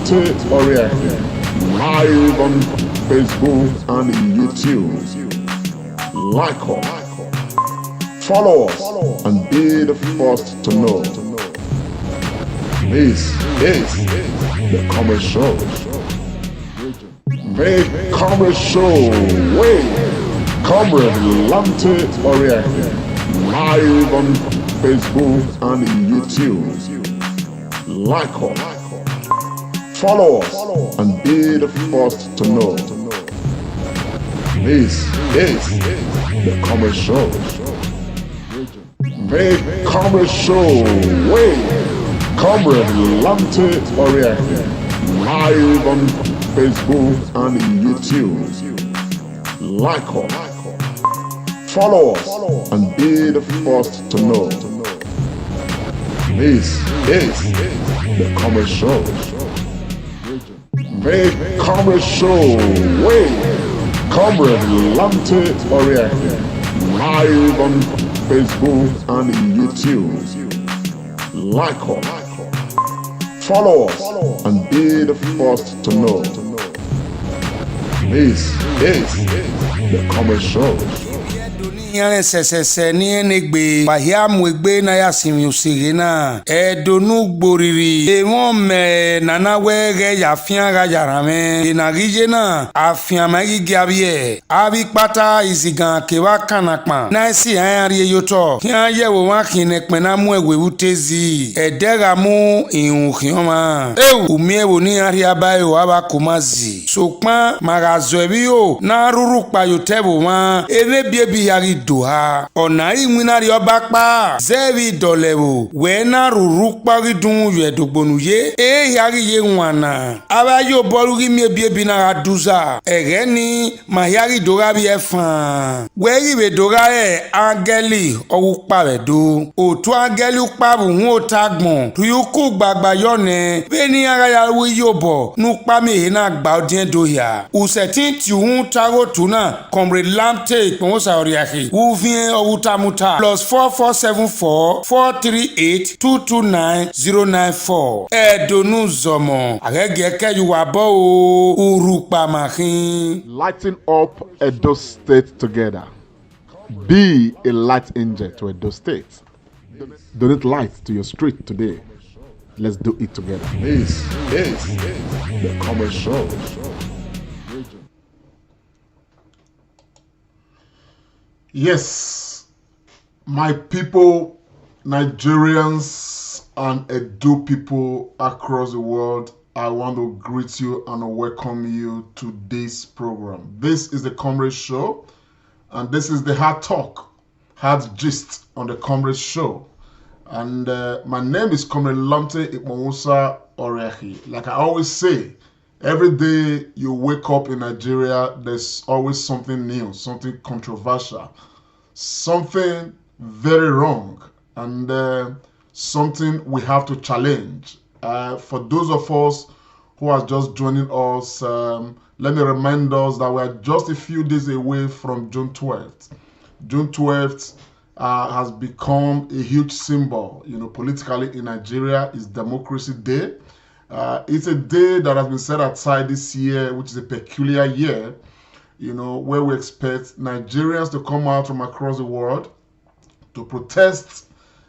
Vigilante Oriented, live on Facebook and YouTube. Like us, follow us, and be the first to know. This is the Commerce Show. The Commerce Show with Vigilante Oriented, live on Facebook and YouTube. Like us, follow us, and be the first to know. This is the Commerce Show. The Commerce Show with Vigilante Oriented, live on Facebook and YouTube. Like us, follow us, and be the first to know. This is the Commerce Show. The Commerce Show with Vigilante Oriented, live on Facebook and YouTube. Like us, follow us, and be the first to know. This is the Commerce Show. Yane sesese ni enegbe bahia mwegbe na ya simiusiri na edonu gboriri ewon me nana wege ya fianga yarame inagije na afian magigi abie abi pata izigan kewa kanakpan na si ayari yoto ki ayewo wa kinekpe na mu ewe utezi edera mu ihun kioma umiewo ni ari abayo abakumazi sokpan magazo ebi o na ruru pa yotebo wa erebiebi yari doha ona iwinari obakpa zevi dolewo we na ruru paridun yedogbonu ye yari ye nwana abayo borugi miebiebi na aduza ni mayari dora bi efan we riwe dora angeli owupa redo otu angeli upa bu hun otagbon tuyuku gbagba yone be ni ara ya wi yobo nu pa mi na gba odin doya usetin ti hun taro tuna komre lamte ipon sa oriahi uvien owutamuta +4474 438 229 094 edonu zomo agege kejuwa bo urupa mahin. Lighting up Edo State together. Be a light angel to Edo State. Donate light to your street today. Let's do it together. This is the Commerce Show. Yes, my people, Nigerians and Edo people across the world, I want to greet you and welcome you to this program. This is the Comrade Show, and this is the Hard Talk, Hard Gist on the Comrade Show. And my name is Comrade Lamte Ikmonwusa Orehi. Like I always say, every day you wake up in Nigeria, there's always something new, something controversial, something very wrong, and something we have to challenge. For those of us who are just joining us, let me remind us that we are just a few days away from June 12th. June 12th has become a huge symbol, politically in Nigeria. It's Democracy Day. It's a day that has been set aside this year, which is a peculiar year, where we expect Nigerians to come out from across the world to protest,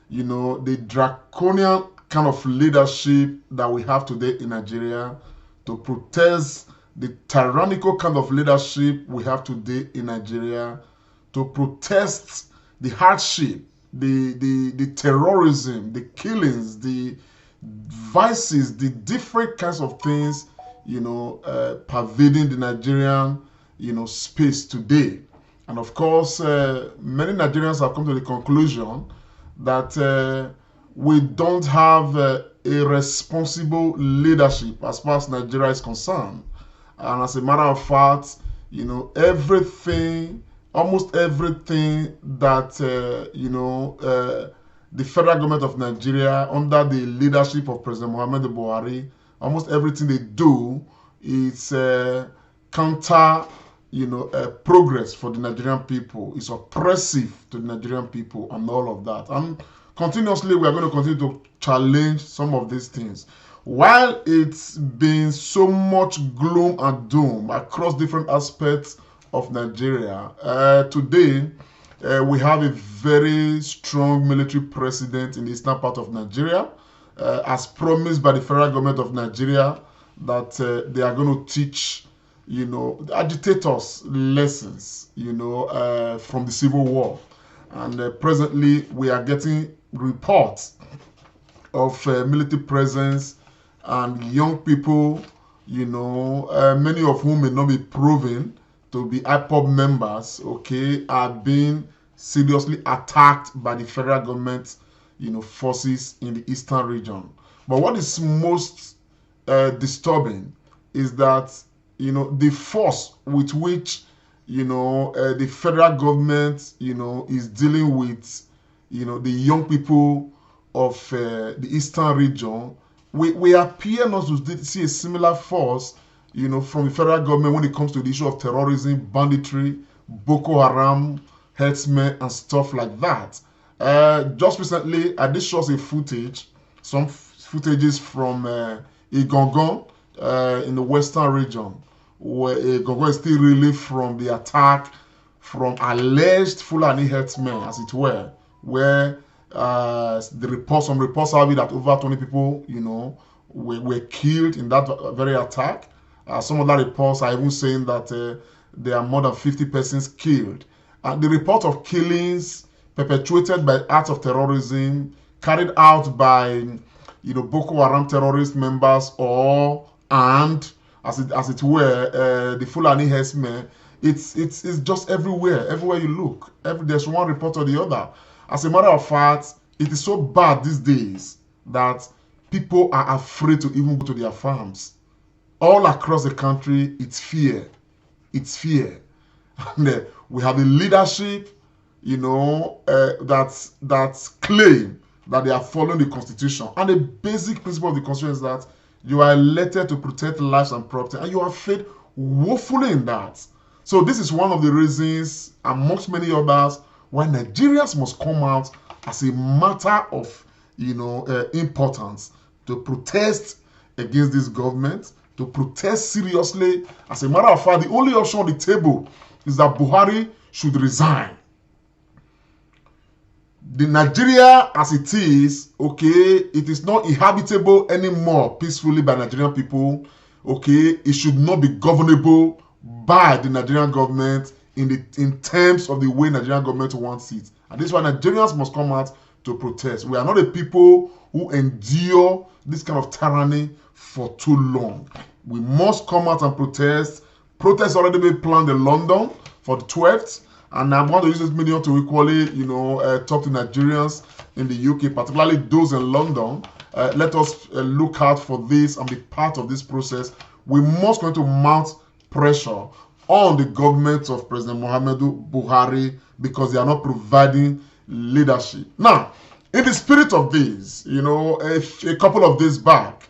the draconian kind of leadership that we have today in Nigeria, to protest the tyrannical kind of leadership we have today in Nigeria, to protest the hardship, the terrorism, the killings, the vices, the different kinds of things, pervading the Nigerian, space today. And of course, many Nigerians have come to the conclusion that we don't have a responsible leadership as far as Nigeria is concerned. And as a matter of fact, almost everything that, the federal government of Nigeria, under the leadership of President Muhammadu Buhari, almost everything they do is counter, progress for the Nigerian people. It's oppressive to the Nigerian people and all of that. And continuously, we are going to continue to challenge some of these things. while it's been so much gloom and doom across different aspects of Nigeria, today we have a very strong military president in the eastern part of Nigeria, as promised by the federal government of Nigeria, that they are going to teach, the agitators lessons, from the Civil War. And presently, we are getting reports of military presence and young people, many of whom may not be proven to be IPOB members, are being seriously attacked by the federal government, forces in the eastern region. But what is most disturbing is that, the force with which, the federal government, is dealing with, the young people of the eastern region, we appear not to see a similar force, from the federal government when it comes to the issue of terrorism, banditry, Boko Haram, herdsmen, and stuff like that. Just recently, I did show us some footages from Igongon in the western region, where Igongon is still reeling from the attack from alleged Fulani herdsmen, as it were, where some reports have it that over 20 people, were killed in that very attack. Some other reports are even saying that there are more than 50 persons killed. The report of killings perpetuated by acts of terrorism carried out by, Boko Haram terrorist members or armed, as it were, the Fulani herdsmen. It's just everywhere you look. There's one report or the other. As a matter of fact, it is so bad these days that people are afraid to even go to their farms. All across the country, it's fear. It's fear. And we have a leadership, that claim that they are following the Constitution. And the basic principle of the Constitution is that you are elected to protect lives and property, and you are failed woefully in that. So this is one of the reasons, amongst many others, why Nigerians must come out as a matter of, importance to protest against this government, to protest seriously. As a matter of fact, the only option on the table is that Buhari should resign. The Nigeria as it is, it is not inhabitable anymore peacefully by Nigerian people. It should not be governable by the Nigerian government in terms of the way Nigerian government wants it. And this is why Nigerians must come out to protest. We are not a people who endure this kind of tyranny for too long. We must come out and protest. Protests already been planned in London for the 12th. And I want to use this medium to equally, talk to Nigerians in the UK, particularly those in London. Let us look out for this and be part of this process. We must going to mount pressure on the government of President Muhammadu Buhari because they are not providing leadership. Now, in the spirit of this, a couple of days back,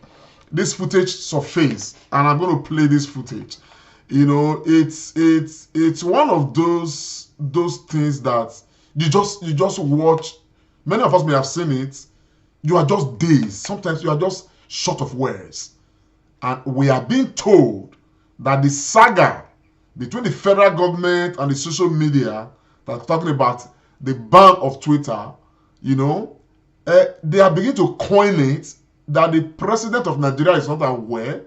this footage surfaced, and I'm going to play this footage. It's one of those things that you just watch. Many of us may have seen it. You are just dazed. Sometimes you are just short of words. And we are being told that the saga between the federal government and the social media that's talking about the ban of Twitter, they are beginning to coin it that the president of Nigeria is not aware,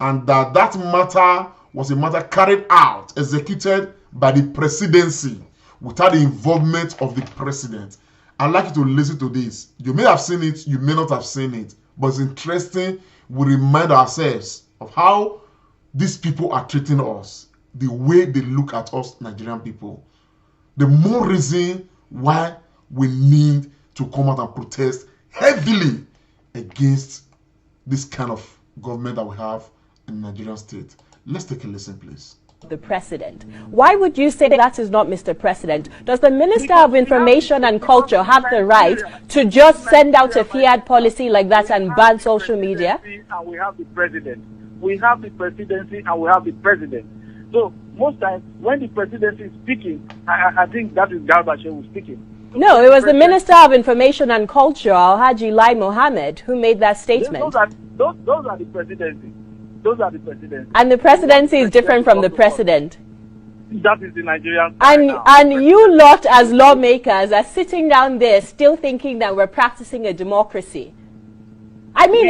and that matter was a matter carried out, executed by the presidency without the involvement of the president. I'd like you to listen to this. You may have seen it, you may not have seen it, but it's interesting. We remind ourselves of how these people are treating us, the way they look at us, Nigerian people. The more reason why we need to come out and protest heavily against this kind of government that we have in the Nigerian state. Let's take a listen, please. The president. Why would you say that is not Mr. President? Does the Minister of Information and Culture have the right to just send out a fiat policy like that and ban social media? And we have the president. We have the presidency and we have the president. So most times when the presidency is speaking, I think that is Garba Shehu speaking. No, it was the Minister of Information and Culture, Alhaji Lai Mohammed, who made that statement. Those are the presidency. Those are the presidency. And the presidency is different from the president. That is the Nigerian style now. And you lot as lawmakers are sitting down there still thinking that we're practicing a democracy. I mean,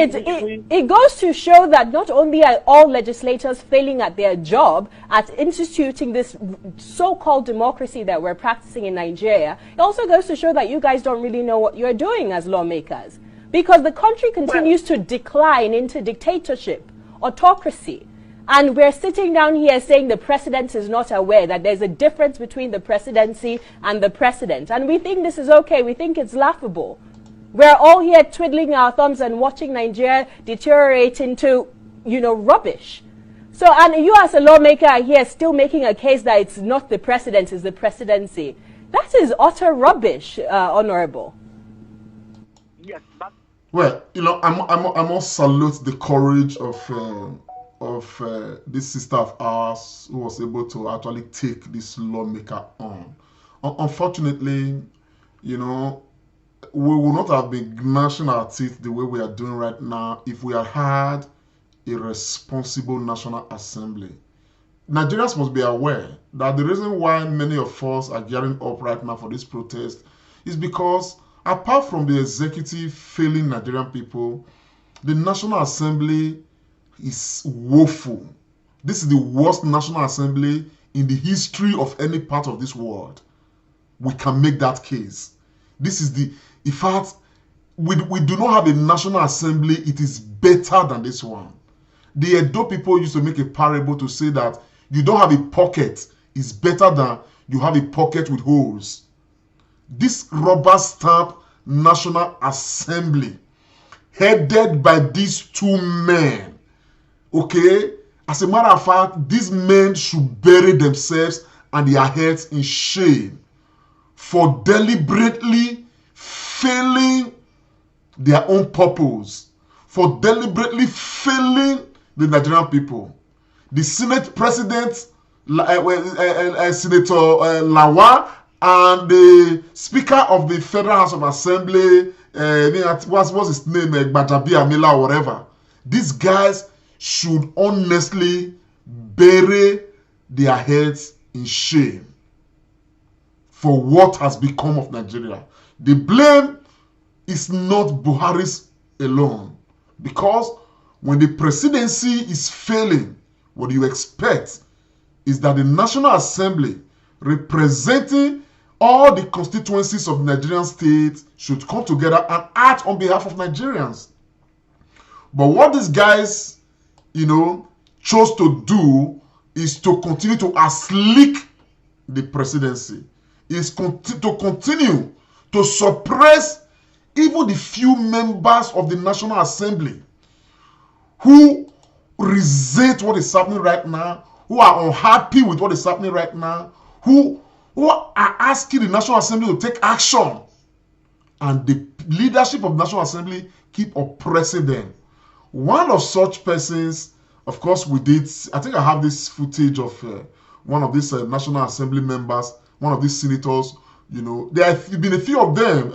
it goes to show that not only are all legislators failing at their job at instituting this so-called democracy that we're practicing in Nigeria, it also goes to show that you guys don't really know what you're doing as lawmakers. Because the country continues to decline into dictatorship, autocracy. And we're sitting down here saying the president is not aware that there's a difference between the presidency and the president. And we think this is okay. We think it's laughable. We're all here twiddling our thumbs and watching Nigeria deteriorate into, rubbish. So, and you as a lawmaker are here still making a case that it's not the president, it's the presidency. That is utter rubbish, Honorable. Yes, but... Well, I must salute the courage of this sister of ours who was able to actually take this lawmaker on. Unfortunately, we would not have been gnashing our teeth the way we are doing right now if we had had a responsible National Assembly. Nigerians must be aware that the reason why many of us are gearing up right now for this protest is because apart from the executive failing Nigerian people, the National Assembly is woeful. This is the worst National Assembly in the history of any part of this world. We can make that case. This is in fact, we do not have a National Assembly. It is better than this one. The Edo people used to make a parable to say that you don't have a pocket is better than you have a pocket with holes. This rubber stamp National Assembly, headed by these two men, okay? As a matter of fact, these men should bury themselves and their heads in shame for deliberately failing their own purpose, for deliberately failing the Nigerian people. The Senate President, Senator Lawa, and the Speaker of the Federal House of Assembly, what's his name, Gbadabi Amila or whatever. These guys should honestly bury their heads in shame for what has become of Nigeria. The blame is not Buhari's alone, because when the presidency is failing, what you expect is that the National Assembly, representing all the constituencies of the Nigerian state, should come together and act on behalf of Nigerians. But what these guys, chose to do is to continue to slick the presidency, is to continue to suppress even the few members of the National Assembly who resent what is happening right now, who are unhappy with what is happening right now, who are asking the National Assembly to take action. And the leadership of the National Assembly keep oppressing them. One of such persons, of course, I think I have this footage of one of these National Assembly members, one of these senators. There have been a few of them,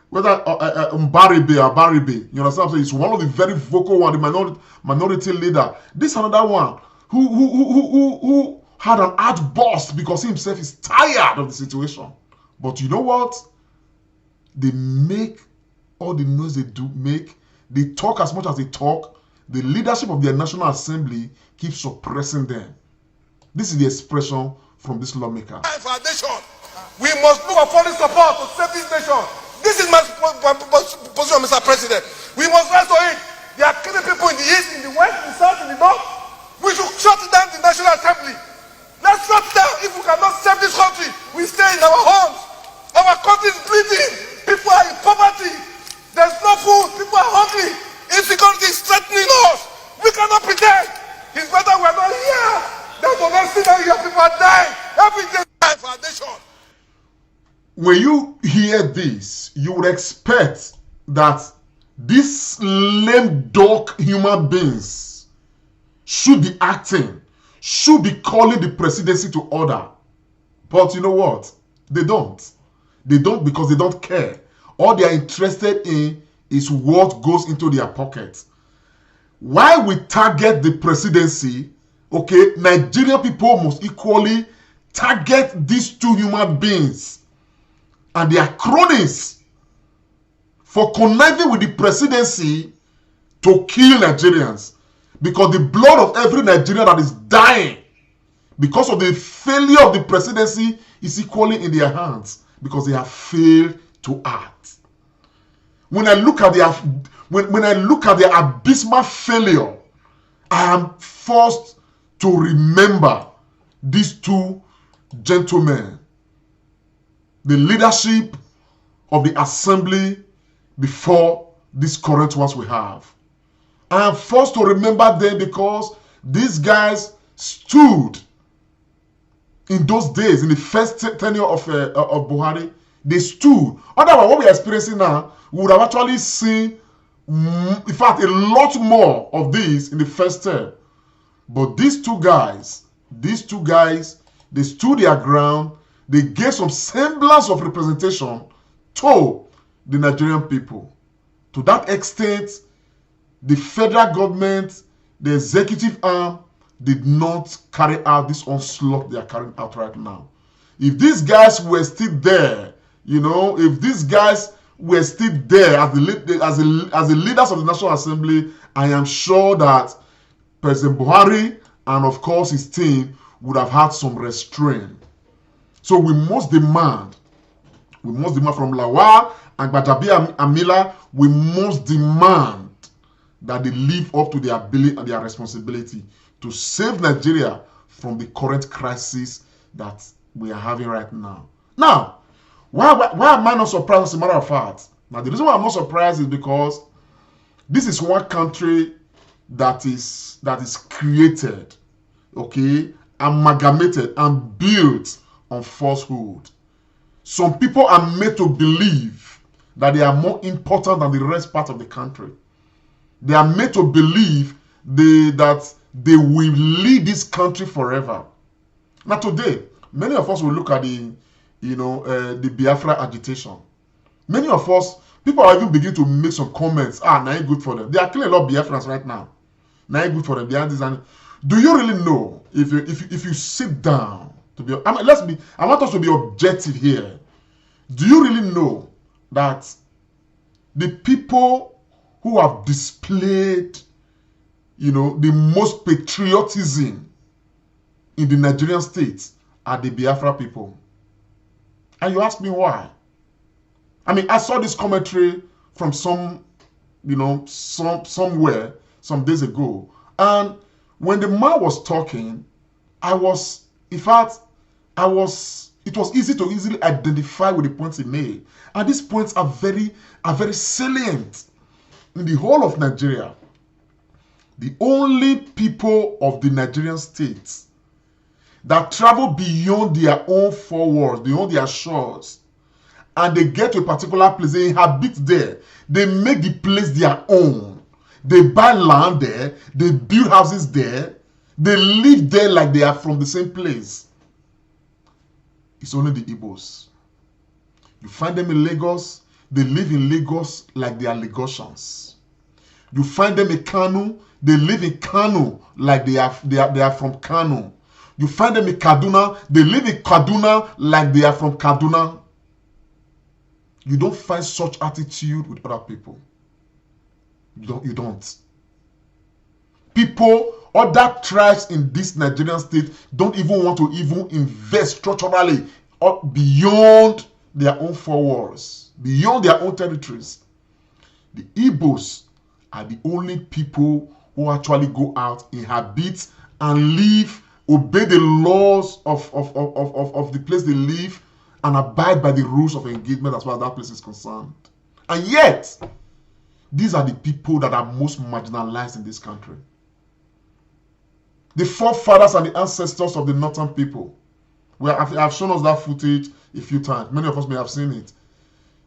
whether Mbaribe or Baribe, you understand what I'm saying? It's one of the very vocal one, the minority leader. This another one who had an outburst because he himself is tired of the situation. But you know what? They make all the noise they do make. They talk as much as they talk. The leadership of their National Assembly keeps suppressing them. This is the expression from this lawmaker. We must look for foreign support to save this nation. This is my position, Mr. President. We must rise to it. They are killing people in the east, in the west, in the south, in the north. We should shut down the National Assembly. Let's shut down. If we cannot save this country, we stay in our homes. Our country is bleeding. People are in poverty. There's no food. People are hungry. Insecurity is threatening us. We cannot pretend. It's better we're not here than to not see that your people are dying. Every day, for our nation. When you hear this, you would expect that these lame dog human beings should be acting, should be calling the presidency to order. But you know what? They don't. They don't because they don't care. All they are interested in is what goes into their pocket. why we target the presidency, okay, Nigerian people must equally target these two human beings and their cronies for conniving with the presidency to kill Nigerians. Because the blood of every Nigerian that is dying because of the failure of the presidency is equally in their hands, because they have failed to act. When I look at their abysmal failure, I am forced to remember these two gentlemen, the leadership of the assembly before these current ones we have. I am forced to remember them because these guys stood in those days, in the first tenure of Buhari. They stood. Otherwise, what we are experiencing now, we would have actually seen, in fact, a lot more of this in the first term. But these two guys, they stood their ground. They gave some semblance of representation to the Nigerian people. To that extent, the federal government, the executive arm, did not carry out this onslaught they are carrying out right now. If these guys were still there, if these guys were still there as the leaders of the National Assembly, I am sure that President Buhari and of course his team would have had some restraint. So we must demand from Lawal and Gbajabi Amila, we must demand that they live up to their ability and their responsibility to save Nigeria from the current crisis that we are having right now. Now, why am I not surprised, as a matter of fact? Now, the reason why I'm not surprised is because this is one country that is created, okay, amalgamated and built on falsehood. Some people are made to believe that they are more important than the rest part of the country. They are made to believe that they will lead this country forever. Now today, many of us will look at the Biafra agitation. Many of us, people are even beginning to make some comments. Now it's good for them. They are killing a lot of Biafrans right now. Now it's good for them. They are this and do you really know if you sit down to be? I want us to be objective here. Do you really know that the people who have displayed the most patriotism in the Nigerian state are the Biafra people? And you ask me why? I mean, I saw this commentary from somewhere some days ago, and when the man was talking, it was easy to easily identify with the points he made, and these points are very salient in the whole of Nigeria. The only people of the Nigerian states that travel beyond their own four walls, beyond their shores, and they get to a particular place, they inhabit there, they make the place their own. They buy land there, they build houses there, they live there like they are from the same place. It's only the Igbos. You find them in Lagos, they live in Lagos like they are Lagosians. You find them in Kano, they live in Kano like they are from Kano. You find them in Kaduna, they live in Kaduna like they are from Kaduna. You don't find such attitude with other people. You don't. People, other tribes in this Nigerian state don't even want to even invest structurally beyond their own four walls, beyond their own territories. The Igbos are the only people who actually go out, inhabit, and live, obey the laws of the place they live, and abide by the rules of engagement as far as that place is concerned. And yet, these are the people that are most marginalized in this country. The forefathers and the ancestors of the northern people. I've shown us that footage a few times. Many of us may have seen it.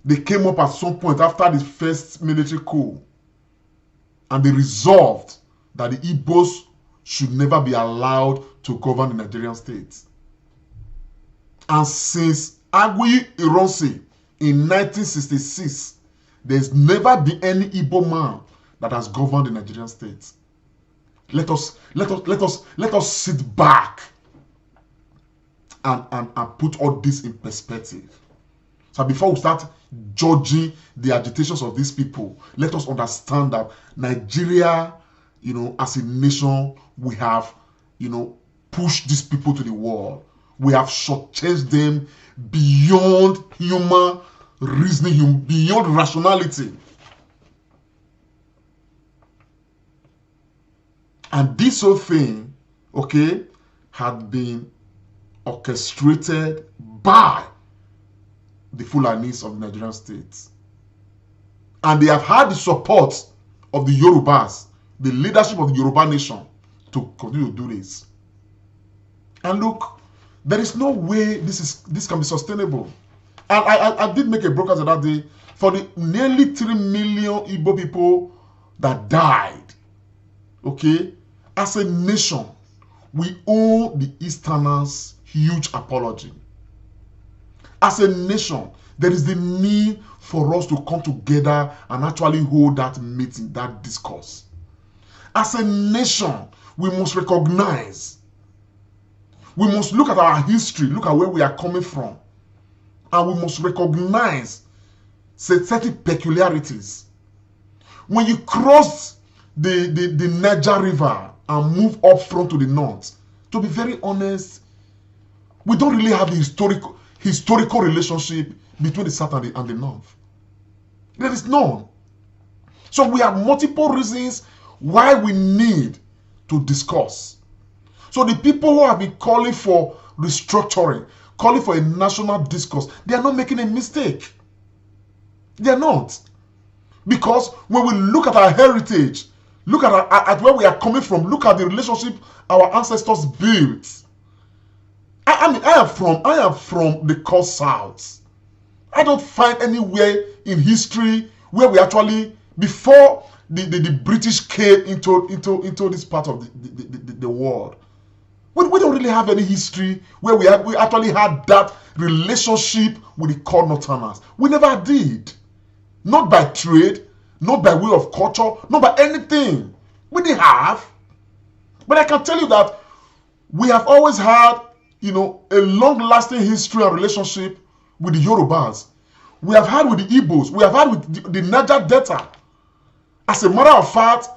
They came up at some point after the first military coup, and they resolved that the Igbos should never be allowed to govern the Nigerian state. And since Agui Ironsi in 1966, there's never been any Igbo man that has governed the Nigerian state. Let us sit back and put all this in perspective. So before we start judging the agitations of these people, let us understand that Nigeria, as a nation, we have, pushed these people to the wall. We have shortchanged them beyond human reasoning, beyond rationality. And this whole thing, had been orchestrated by the Fulanis of the Nigerian state. And they have had the support of the Yorubas, the leadership of the Yoruba nation, to continue to do this. And look, there is no way this can be sustainable. And I did make a broadcast that day for the nearly 3 million Igbo people that died. As a nation, we owe the Easterners huge apology. As a nation, there is the need for us to come together and actually hold that meeting, that discourse. As a nation, we must recognize, we must look at our history, look at where we are coming from, and we must recognize certain peculiarities. When you cross the Niger River and move up front to the north, to be very honest, we don't really have the historical relationship between the south and the north. There is none. So we have multiple reasons why we need to discuss. So the people who have been calling for restructuring, calling for a national discourse, they are not making a mistake. They are not. Because when we look at our heritage, look at where we are coming from, look at the relationship our ancestors built. I am from the core south. I don't find anywhere in history where we actually, before the British came into this part of the world, we don't really have any history where we actually had that relationship with the core northerners. We never did. Not by trade, not by way of culture, not by anything. We didn't have. But I can tell you that we have always had, a long-lasting history and relationship with the Yorubas. We have had with the Igbos. We have had with the Niger Delta. As a matter of fact,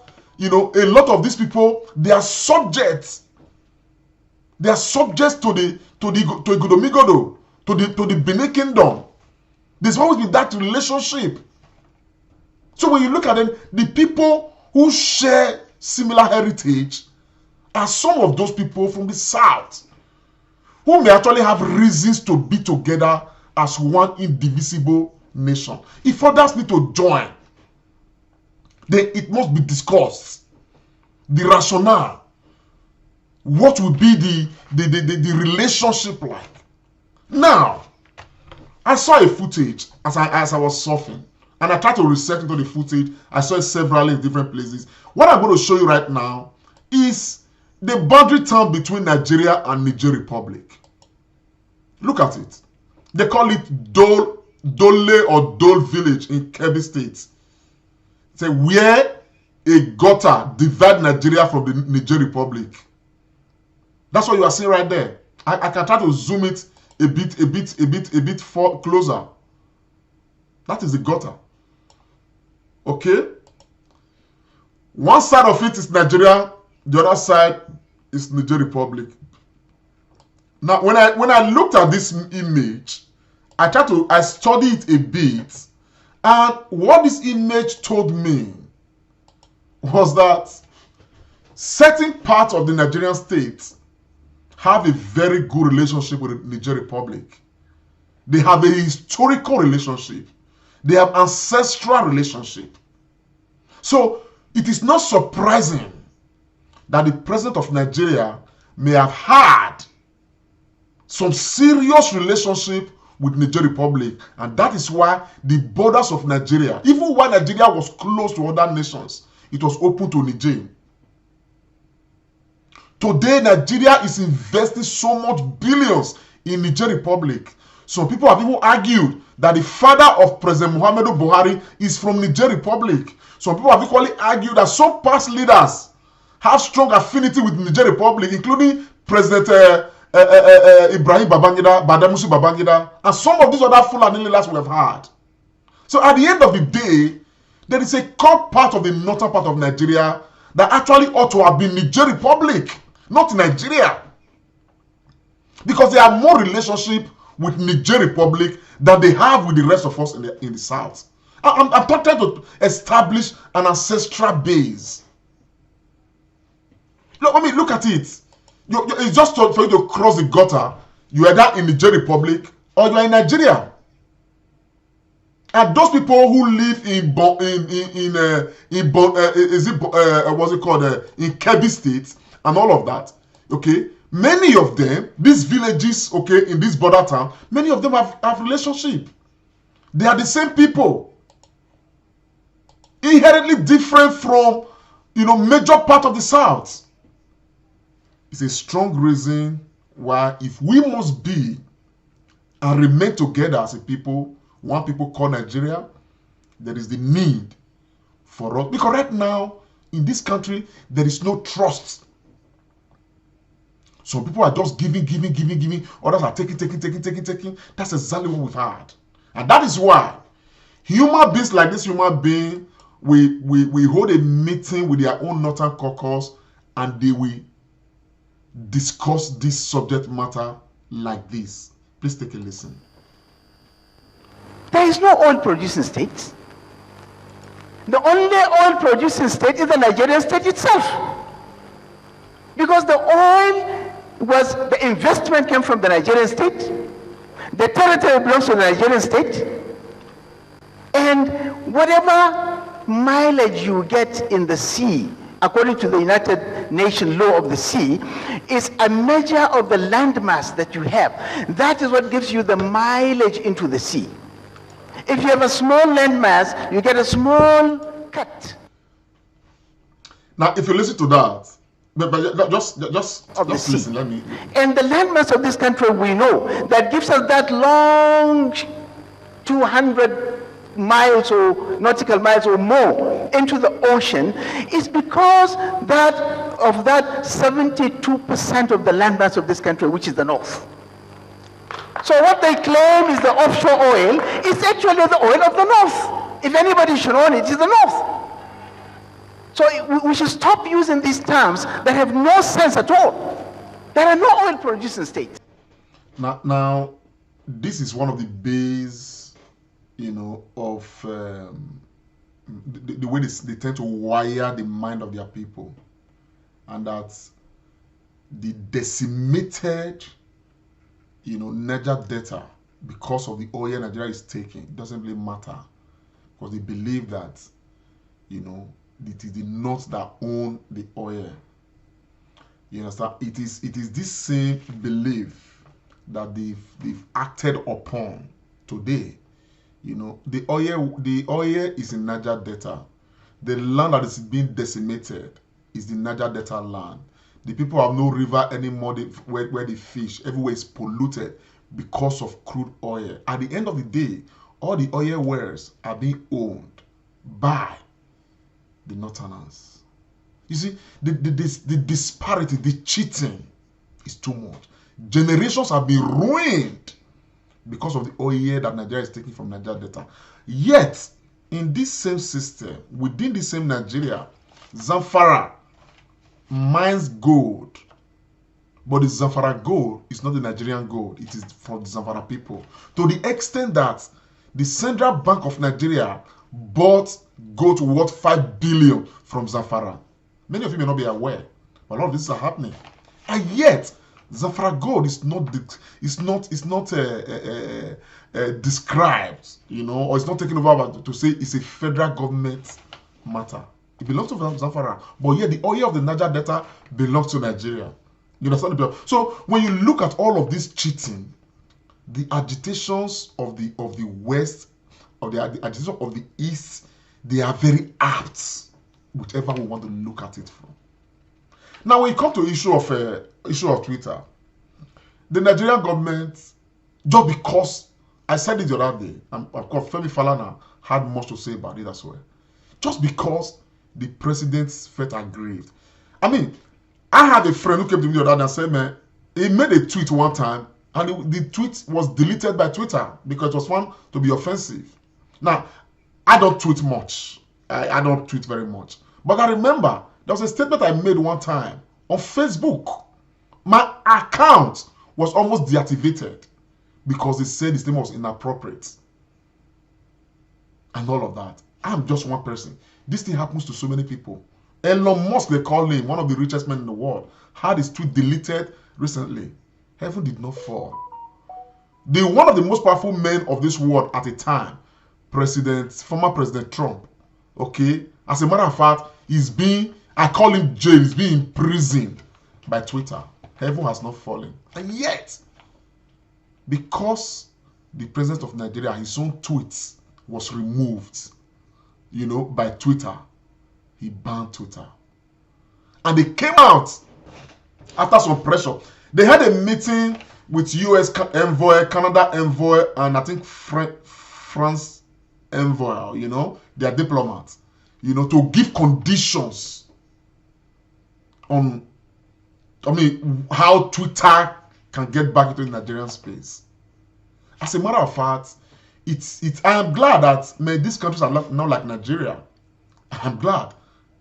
a lot of these people, they are subjects. They are subjects to Igodomigodo, to the Benin Kingdom. There's always been that relationship. So when you look at them, the people who share similar heritage are some of those people from the south who may actually have reasons to be together as one indivisible nation. If others need to join, then it must be discussed. The rationale. What will be the relationship like? Now, I saw a footage as I was surfing, and I tried to research into the footage. I saw it several in different places. What I'm going to show you right now is the boundary town between Nigeria and Niger Republic. Look at it. They call it Dole or Dole Village in Kebbi State. It's where a gutter divides Nigeria from the Niger Republic. That's what you are seeing right there. I can try to zoom it a bit closer. That is the gutter. Okay? One side of it is Nigeria, the other side is Niger Republic. Now, when I looked at this image, I studied it a bit, and what this image told me was that certain parts of the Nigerian state have a very good relationship with the Niger Republic. They have a historical relationship. They have ancestral relationship. So it is not surprising that the president of Nigeria may have had some serious relationship with Niger Republic, and that is why the borders of Nigeria, even while Nigeria was close to other nations, it was open to Niger. Today, Nigeria is investing so much billions in Niger Republic. Some people have even argued that the father of President Muhammadu Buhari is from Niger Republic. Some people have equally argued that some past leaders have strong affinity with Niger Republic, including President Ibrahim Babangida, Badamusi Babangida, and some of these other Fulani leaders we have had. So at the end of the day, there is a core part of the northern part of Nigeria that actually ought to have been Niger Republic, not Nigeria. Because they have more relationship with Niger Republic than they have with the rest of us in the south. I'm trying to establish an ancestral base. Look at it. It's just for you to cross the gutter. You are either in Niger Republic or you are in Nigeria. And those people who live in Kebbi State and all of that, okay, many of them, these villages, okay, in this border town, many of them have relationship. They are the same people, inherently different from, major part of the south. It's a strong reason why, if we must be and remain together as a people, one people call Nigeria, there is the need for us. Because right now, in this country, there is no trust. Some people are just giving. Others are taking. That's exactly what we've had. And that is why human beings like this human being, we hold a meeting with their own northern caucus and they will discuss this subject matter like this. Please take a listen. There is no oil producing state. The only oil producing state is the Nigerian state itself. Because the investment came from the Nigerian state. The territory belongs to the Nigerian state. And whatever mileage you get in the sea, according to the United Nations law of the sea, is a measure of the landmass that you have. That is what gives you the mileage into the sea. If you have a small landmass, you get a small cut. Now, if you listen to that, but just listen, let me. And the landmass of this country, we know, that gives us that long 200 miles or nautical miles or more into the ocean, is because of that 72% of the landmass of this country, which is the north. So what they claim is the offshore oil is actually the oil of the north. If anybody should own it, it's the north. So we should stop using these terms that have no sense at all. There are no oil producing states. Now, this is one of the base, of the way they tend to wire the mind of their people. And that the decimated Niger Delta, because of the oil Nigeria is taking, it doesn't really matter, because they believe that it is the North that own the oil. You understand? It is this same belief that they've acted upon today. The oil is in Niger Delta. The land that is being decimated is the Niger Delta land. The people have no river anymore where they fish. Everywhere is polluted because of crude oil. At the end of the day, all the oil wells are being owned by the Northerners. You see, the disparity, the cheating is too much. Generations have been ruined because of the oil that Nigeria is taking from Niger Delta. Yet, in this same system, within the same Nigeria, Zamfara mines gold, but the Zamfara gold is not the Nigerian gold. It is from the Zamfara people. To the extent that the Central Bank of Nigeria bought gold worth 5 billion from Zamfara. Many of you may not be aware, but a lot of this are happening. And yet, Zamfara gold is not described, or it's not taken over to say it's a federal government matter. It belongs to Zamfara, but yet the oil of the Niger Delta belongs to Nigeria. You understand? So when you look at all of this cheating, the agitations of the West, of the agitations of the East, they are very apt, whichever we want to look at it from. Now, when you come to issue of Twitter, the Nigerian government, just because I said it the other day, and of course Femi Falana had much to say about it as well. Just because the president felt aggrieved, I mean, I had a friend who came to me the other day and said, man, he made a tweet one time, and the tweet was deleted by Twitter because it was found to be offensive. Now, I don't tweet much. I don't tweet very much. But I remember there was a statement I made one time on Facebook. My account was almost deactivated because they said the statement was inappropriate. And all of that. I'm just one person. This thing happens to so many people. Elon Musk, they call him one of the richest men in the world, had his tweet deleted recently. Heaven did not fall. One of the most powerful men of this world at the time, former President Trump, okay? As a matter of fact, I call him jail, he's being imprisoned by Twitter. Heaven has not fallen. And yet, because the president of Nigeria, his own tweets was removed, by Twitter, he banned Twitter. And they came out after some pressure. They had a meeting with US envoy, Canada envoy, and I think France envoy, their diplomats, to give conditions on, how Twitter can get back into the Nigerian space. As a matter of fact, I am glad that these countries are not like Nigeria. I'm glad.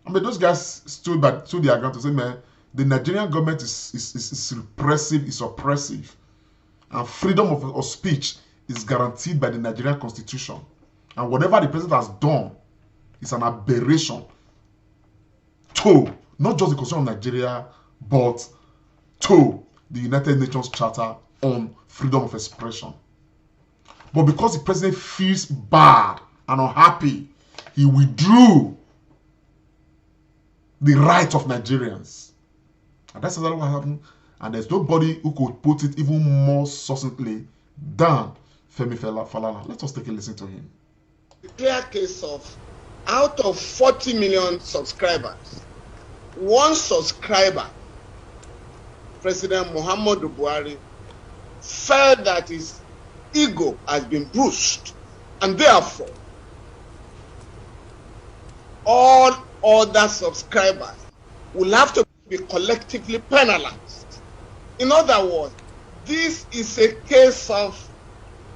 Those guys stood their ground to say, man, the Nigerian government is repressive, is oppressive. And freedom of speech is guaranteed by the Nigerian constitution. And whatever the president has done is an aberration to not just the constitution of Nigeria, but to the United Nations Charter on freedom of expression. But because the president feels bad and unhappy, he withdrew the right of Nigerians. And that's exactly what happened. And there's nobody who could put it even more succinctly than Femi Falana. Let us take a listen to him. The clear case of out of 40 million subscribers, one subscriber, President Muhammadu Buhari, felt that his ego has been bruised, and therefore all other subscribers will have to be collectively penalized. In other words, this is a case of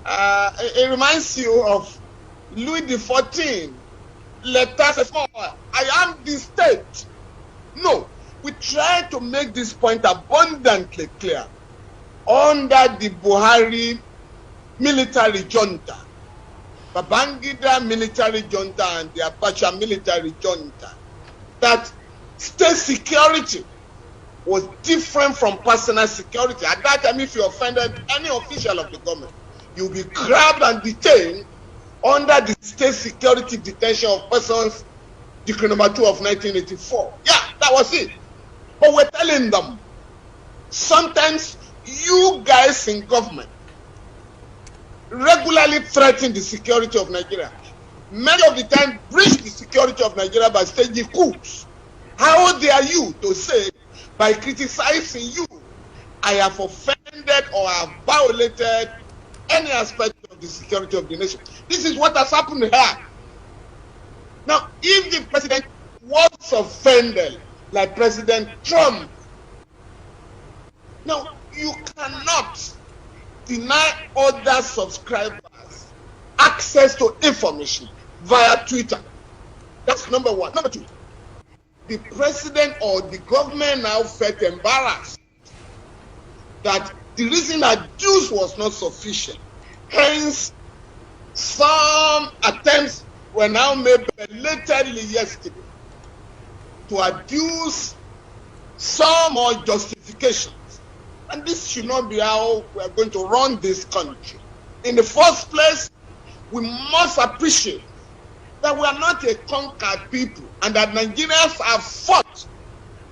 it reminds you of Louis XIV. I am the state. No, we try to make this point abundantly clear. Under the Buhari military junta, Babangida military junta, and the Abacha military junta, that state security was different from personal security. At that time, if you offended any official of the government, you'll be grabbed and detained under the state security detention of persons, Decree number 2 of 1984. Yeah, that was it. But we're telling them, sometimes you guys in government regularly threaten the security of Nigeria. Many of the time breach the security of Nigeria by staging coups. How dare you to say, by criticizing you, I have offended or have violated any aspect of the security of the nation? This is what has happened here. Now, if the president was offended like President Trump, now you cannot deny other subscribers access to information via Twitter. That's number one. Number two, the president or the government now felt embarrassed that the reason that dues was not sufficient. Hence, some attempts were now made belatedly yesterday to adduce some more justifications. And this should not be how we are going to run this country. In the first place, we must appreciate that we are not a conquered people, and that Nigerians have fought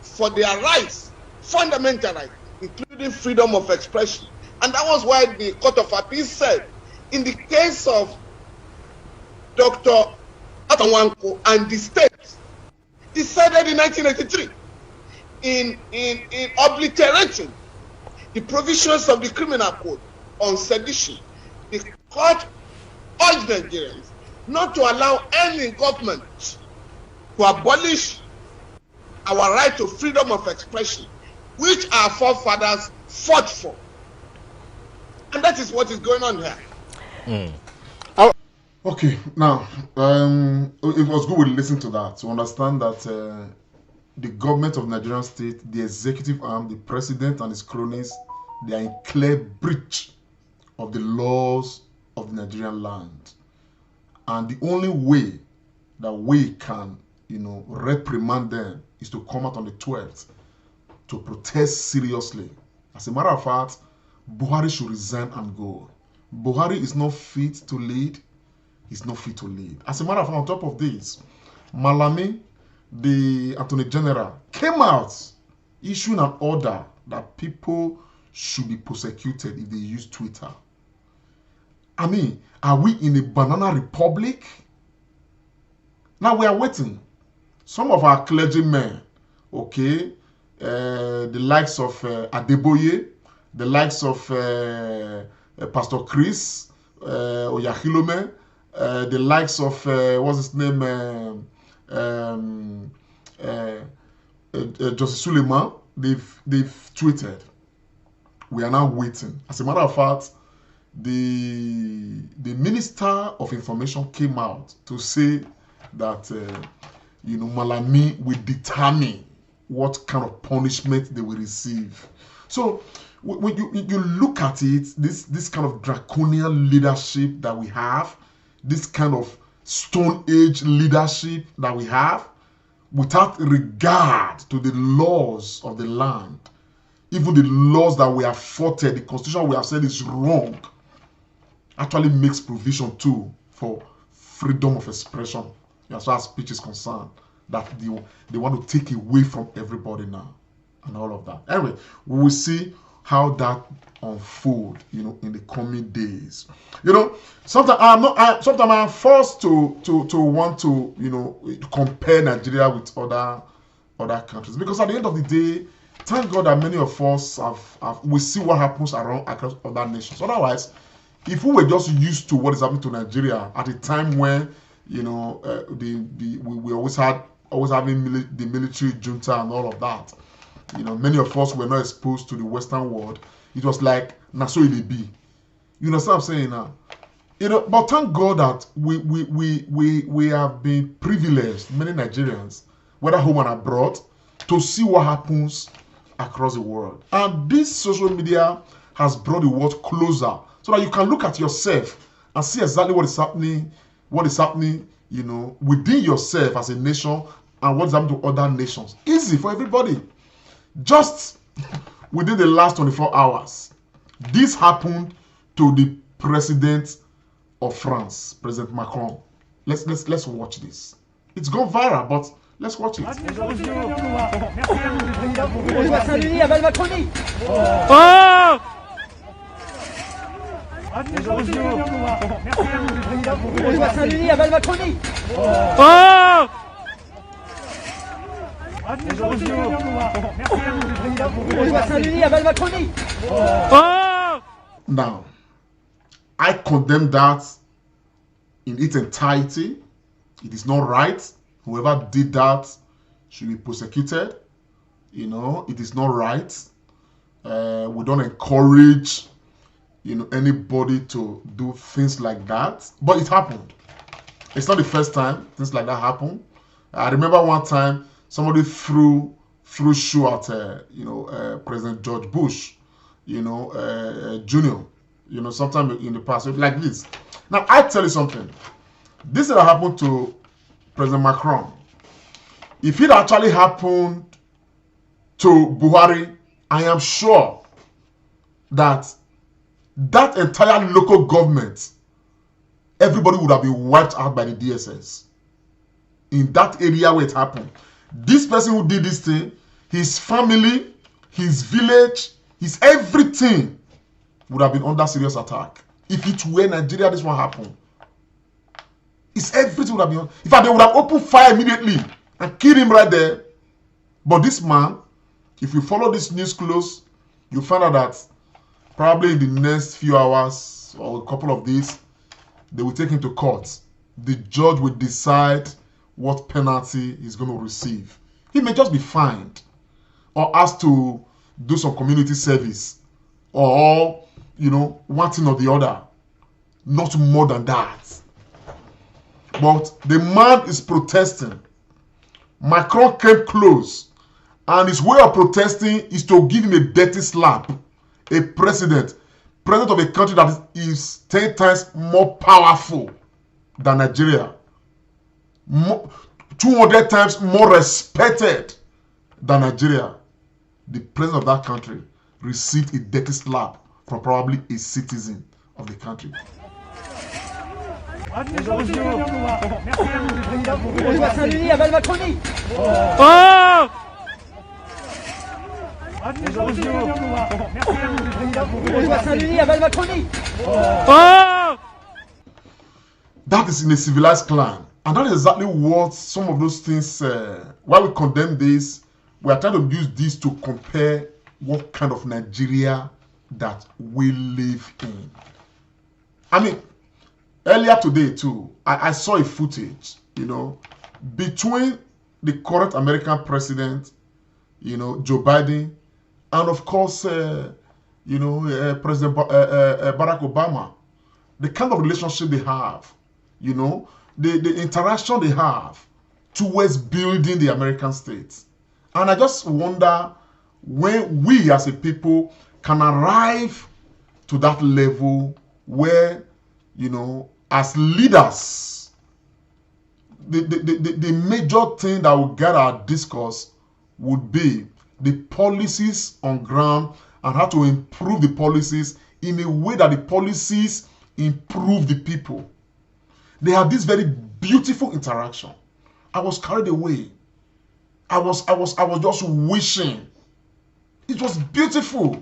for their rights, fundamental rights, including freedom of expression. And that was why the Court of Appeal said, in the case of Dr. Atawanko and the state, decided in 1983 in obliterating the provisions of the Criminal Code on sedition. The court urged Nigerians not to allow any government to abolish our right to freedom of expression, which our forefathers fought for. And that is what is going on here. Okay, now, it was good we listened to that, to understand that the government of Nigerian state, the executive arm, the president and his cronies, they are in clear breach of the laws of the Nigerian land. And the only way that we can, reprimand them is to come out on the 12th to protest seriously. As a matter of fact, Buhari should resign and go. Buhari is not fit to lead. He's not fit to lead. As a matter of fact, on top of this, Malami, the Attorney General, came out issuing an order that people should be prosecuted if they use Twitter. I mean, are we in a banana republic? Now we are waiting. Some of our clergymen, okay, the likes of Adeboye, the likes of Pastor Chris Oyahilome, the likes of what's his name, Joseph Suleiman, they've tweeted. We are now waiting. As a matter of fact, the Minister of Information came out to say that Malami will determine what kind of punishment they will receive. So when you look at it, this kind of draconian leadership that we have, this kind of Stone Age leadership that we have, without regard to the laws of the land, even the laws that we have fought, the constitution we have said is wrong, actually makes provision too for freedom of expression as far as speech is concerned, that they want to take away from everybody now and all of that. Anyway, we will see how that unfold, in the coming days. Sometimes I'm forced to want to, compare Nigeria with other countries, because at the end of the day, thank God that many of us we see what happens across other nations. Otherwise, if we were just used to what is happening to Nigeria at a time when we always having the military junta and all of that, many of us were not exposed to the Western world. It was like Naso be. You understand what I'm saying now? But thank God that we have been privileged, many Nigerians, whether home and abroad, to see what happens across the world. And this social media has brought the world closer, so that you can look at yourself and see exactly what is happening, within yourself as a nation and what's happening to other nations. Easy for everybody. Just within the last 24 hours, this happened to the president of France, President Macron. Let's watch this. It's gone viral, but let's watch it. Now, I condemn that in its entirety. It is not right. Whoever did that should be prosecuted. It is not right. We don't encourage, anybody to do things like that. But it happened. It's not the first time things like that happen. I remember one time somebody threw shoe at President George Bush, Jr. Sometime in the past, like this. Now I tell you something. This has happened to President Macron. If it actually happened to Buhari, I am sure that entire local government, everybody would have been wiped out by the DSS. In that area where it happened, this person who did this thing, his family, his village, his everything would have been under serious attack. If it were Nigeria, this one happened. His everything would have been. In fact, they would have opened fire immediately and killed him right there. But this man, if you follow this news close, you find out that probably in the next few hours or a couple of days, they will take him to court. The judge will decide what penalty he's going to receive. He may just be fined or asked to do some community service or, one thing or the other. Not more than that. But the man is protesting. Macron came close, and his way of protesting is to give him a dirty slap. A president of a country that is 10 times more powerful than Nigeria, 200 times more respected than Nigeria. The president of that country received a dirty slap from probably a citizen of the country. That is in a civilized clan, and that is exactly what some of those things, while we condemn this, we are trying to use this to compare what kind of Nigeria that we live in. I mean, earlier today too, I saw a footage, between the current American president, Joe Biden, and of course, President Barack Obama. The kind of relationship they have, the interaction they have towards building the American states. And I just wonder when we as a people can arrive to that level where, as leaders, the major thing that will get our discourse would be the policies on ground and how to improve the policies in a way that the policies improve the people. They have this very beautiful interaction. I was carried away. I was just wishing. It was beautiful.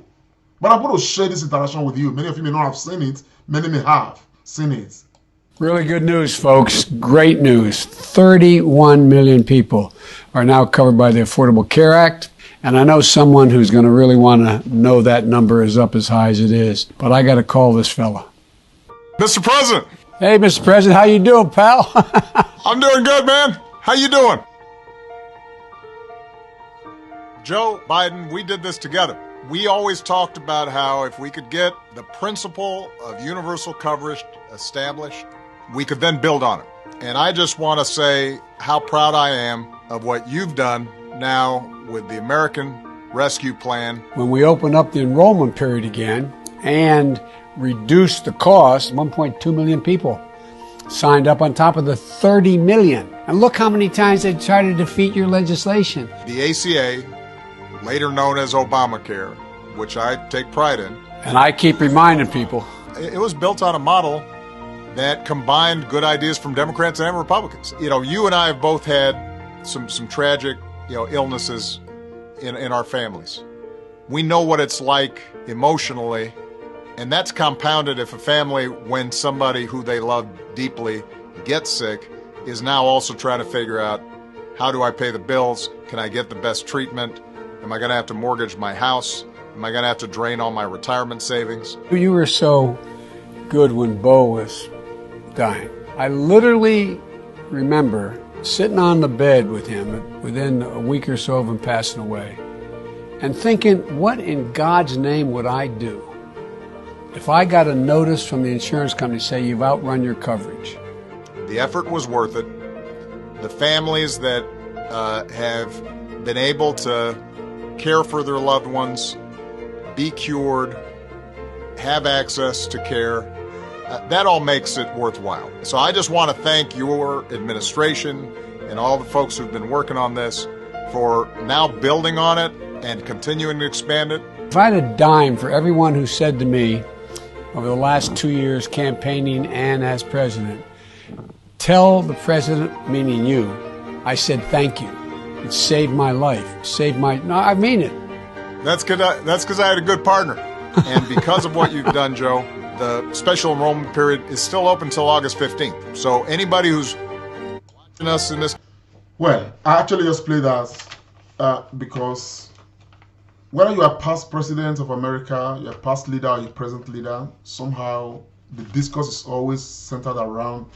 But I'm going to share this interaction with you. Many of you may not have seen it. Many may have seen it. Really good news, folks. Great news. 31 million people are now covered by the Affordable Care Act. And I know someone who's going to really want to know that number is up as high as it is. But I got to call this fella. Mr. President. Hey, Mr. President. How you doing, pal? I'm doing good, man. How you doing? Joe Biden, we did this together. We always talked about how if we could get the principle of universal coverage established, we could then build on it. And I just want to say how proud I am of what you've done now with the American Rescue Plan. When we open up the enrollment period again and reduce the cost, 1.2 million people signed up on top of the 30 million. And look how many times they try to defeat your legislation. The ACA, later known as Obamacare, which I take pride in. And I keep reminding people. It was built on a model that combined good ideas from Democrats and Republicans. You and I have both had some tragic, illnesses in our families. We know what it's like emotionally, and that's compounded if a family, when somebody who they love deeply gets sick, is now also trying to figure out, how do I pay the bills? Can I get the best treatment? Am I going to have to mortgage my house? Am I going to have to drain all my retirement savings? You were so good when Bo was dying. I literally remember sitting on the bed with him within a week or so of him passing away and thinking, what in God's name would I do if I got a notice from the insurance company say you've outrun your coverage? The effort was worth it. The families that have been able to care for their loved ones, be cured, have access to care, that all makes it worthwhile. So I just want to thank your administration and all the folks who've been working on this for now building on it and continuing to expand it. If I had a dime for everyone who said to me over the last 2 years campaigning and as president, tell the president, meaning you, I said thank you. It saved my life. No, I mean it. That's because I had a good partner. And because of what you've done, Joe, the special enrollment period is still open until August 15th. So anybody who's watching us in this... Well, I actually just play that because whether you are past president of America, you're past leader, or you're present leader, somehow the discourse is always centered around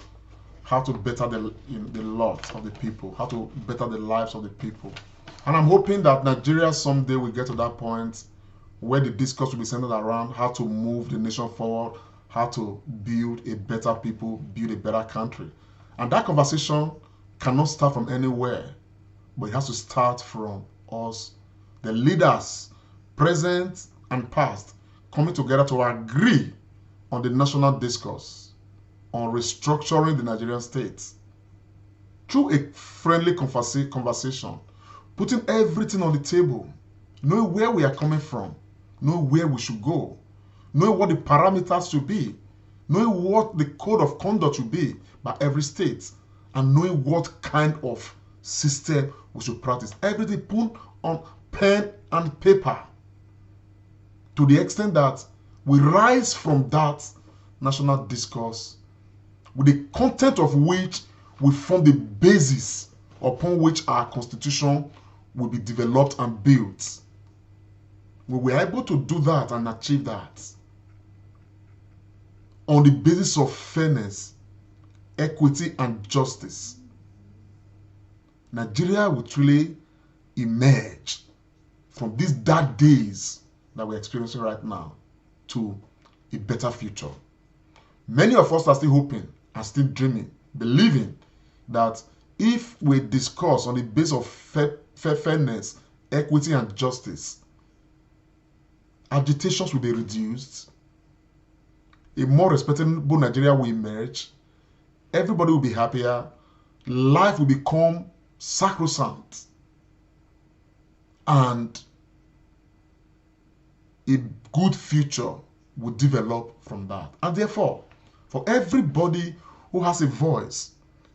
how to better the lot of the people, how to better the lives of the people. And I'm hoping that Nigeria someday will get to that point where the discourse will be centered around how to move the nation forward, how to build a better people, build a better country. And that conversation cannot start from anywhere, but it has to start from us, the leaders, present and past, coming together to agree on the national discourse, on restructuring the Nigerian state through a friendly conversation, putting everything on the table, knowing where we are coming from, knowing where we should go, knowing what the parameters should be, knowing what the code of conduct should be by every state, and knowing what kind of system we should practice. Everything put on pen and paper, to the extent that we rise from that national discourse with the content of which will form the basis upon which our constitution will be developed and built. When we are able to do that and achieve that on the basis of fairness, equity, and justice, Nigeria will truly emerge from these dark days that we're experiencing right now to a better future. Many of us are still hoping and still dreaming, believing that if we discuss on the basis of fairness, equity, and justice, agitations will be reduced, a more respectable Nigeria will emerge, everybody will be happier, life will become sacrosanct, and a good future will develop from that. And therefore, for everybody who has a voice,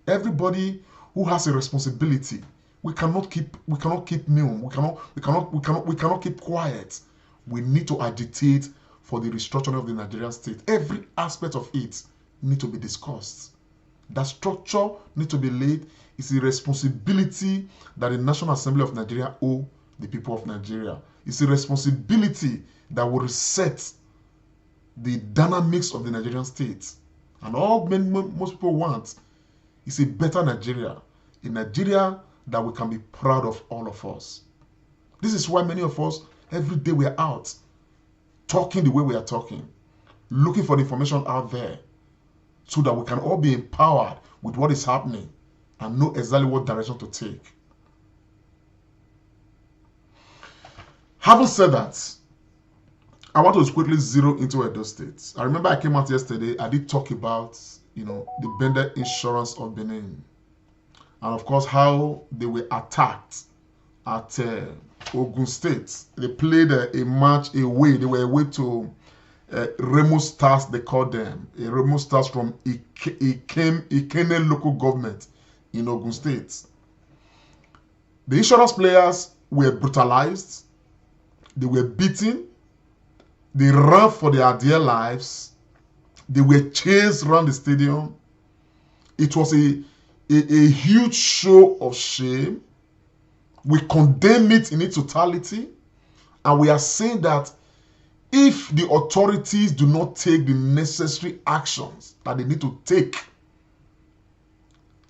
everybody who has a responsibility, we cannot keep mum. We cannot keep quiet. We need to agitate for the restructuring of the Nigerian state. Every aspect of it needs to be discussed. That structure needs to be laid. It's a responsibility that the National Assembly of Nigeria owe the people of Nigeria. It's a responsibility that will reset the dynamics of the Nigerian state. And all most people want is a better Nigeria, a Nigeria that we can be proud of, all of us. This is why many of us, every day we are out, talking the way we are talking, looking for the information out there, so that we can all be empowered with what is happening and know exactly what direction to take. Having said that, I want to quickly zero into Edo State. I remember I came out yesterday, I did talk about, the Bender Insurance of Benin. And of course, how they were attacked at Ogun State. They played a match away. They were away to Remo Stars, they called them. Remo Stars from Ikene local government in Ogun State. The insurance players were brutalized. They were beaten. They ran for their dear lives. They were chased around the stadium. It was a huge show of shame. We condemn it in its totality. And we are saying that if the authorities do not take the necessary actions that they need to take,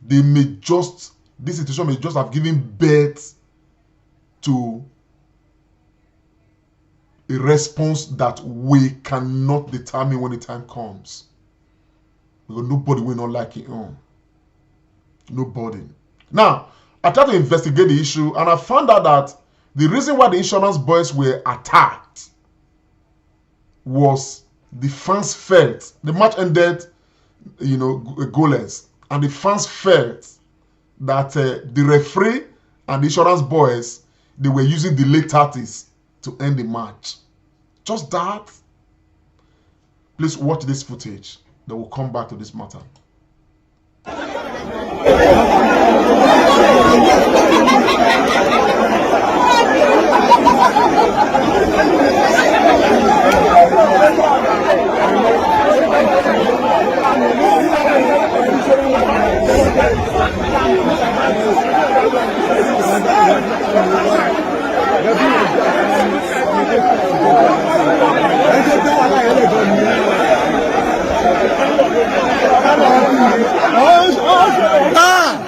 this situation may just have given birth to a response that we cannot determine when the time comes. Because nobody will not like it. Nobody. Now, I tried to investigate the issue and I found out that the reason why the insurance boys were attacked was the fans felt, the match ended, goalless, and the fans felt that the referee and the insurance boys, they were using the late 30s to end the match. Just that. Please watch this footage. Then we'll come back to this matter. Ah!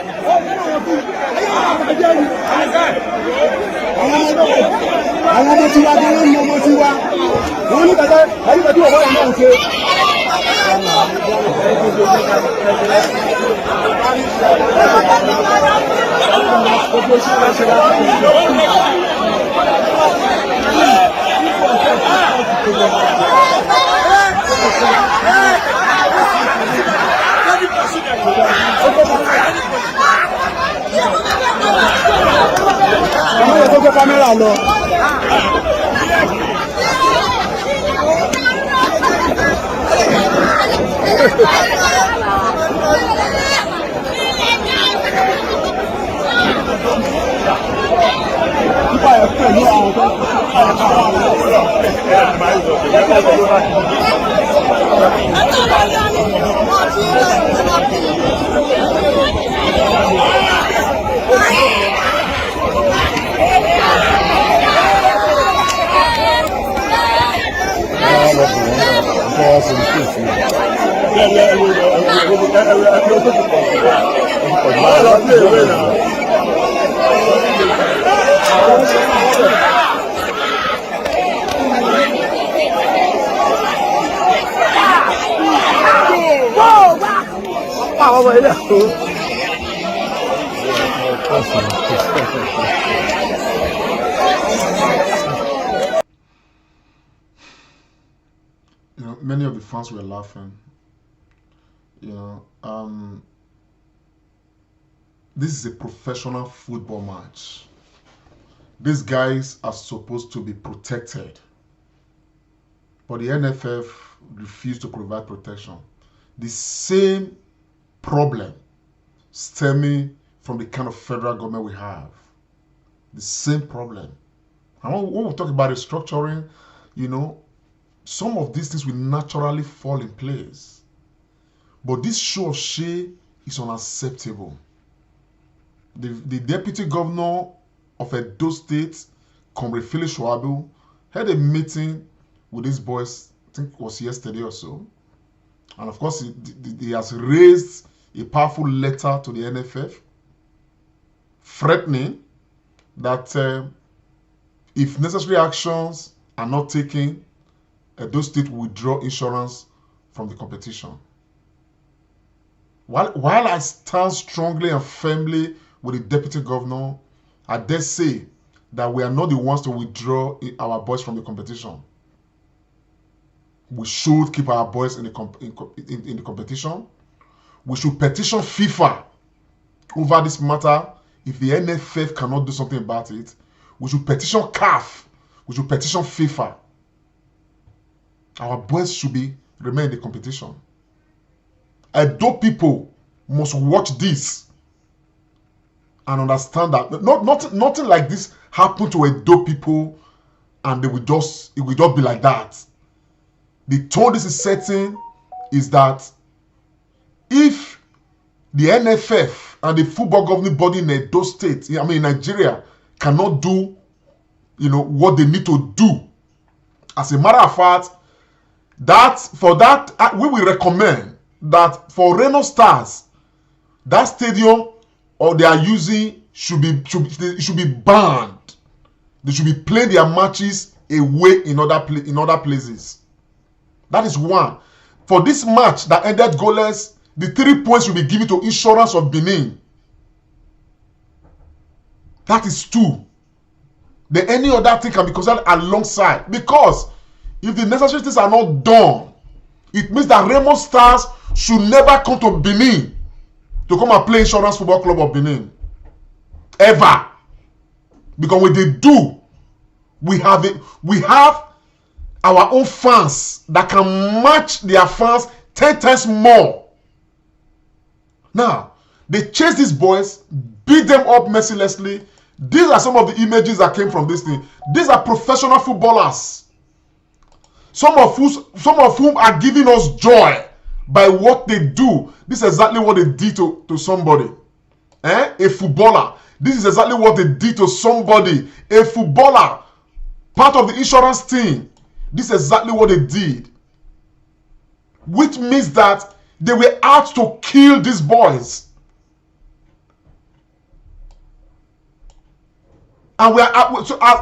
You know, many of the fans were laughing. This is a professional football match. These guys are supposed to be protected, but the NFF refused to provide protection. The same problem stemming from the kind of federal government we have. The same problem. And when we talk about restructuring, some of these things will naturally fall in place. But this show of shame is unacceptable. The deputy governor of Edo State, Comrade Philip Schwabu, had a meeting with these boys, I think it was yesterday or so. And of course, he has raised a powerful letter to the NFF, threatening that if necessary actions are not taken, Edo State will withdraw insurance from the competition. While I stand strongly and firmly with the deputy governor, I dare say that we are not the ones to withdraw our boys from the competition. We should keep our boys in the competition. We should petition FIFA over this matter. If the NFF cannot do something about it, we should petition CAF. We should petition FIFA. Our boys should remain in the competition. Edo people must watch this and understand that nothing like this happened to Edo people and it will just be like that. The tone this is setting is that if the NFF and the football governing body in Edo State, Nigeria, cannot do, what they need to do, as a matter of fact, we will recommend that for Reno Stars, that stadium they are using should be banned. They should be playing their matches away in other places. That is one. For this match that ended goalless, the 3 points should be given to Insurance of Benin. That is 2. Then any other thing can be considered alongside. Because if the necessary things are not done, it means that Raymond Stars should never come to Benin to come and play Insurance Football Club of Benin. Ever. Because when they do, we have our own fans that can match their fans 10 times more. Now, they chase these boys, beat them up mercilessly. These are some of the images that came from this thing. These are professional footballers. Some of whom are giving us joy by what they do. This is exactly what they did to somebody. A footballer. This is exactly what they did to somebody. A footballer. Part of the insurance team. This is exactly what they did. Which means that they were out to kill these boys. And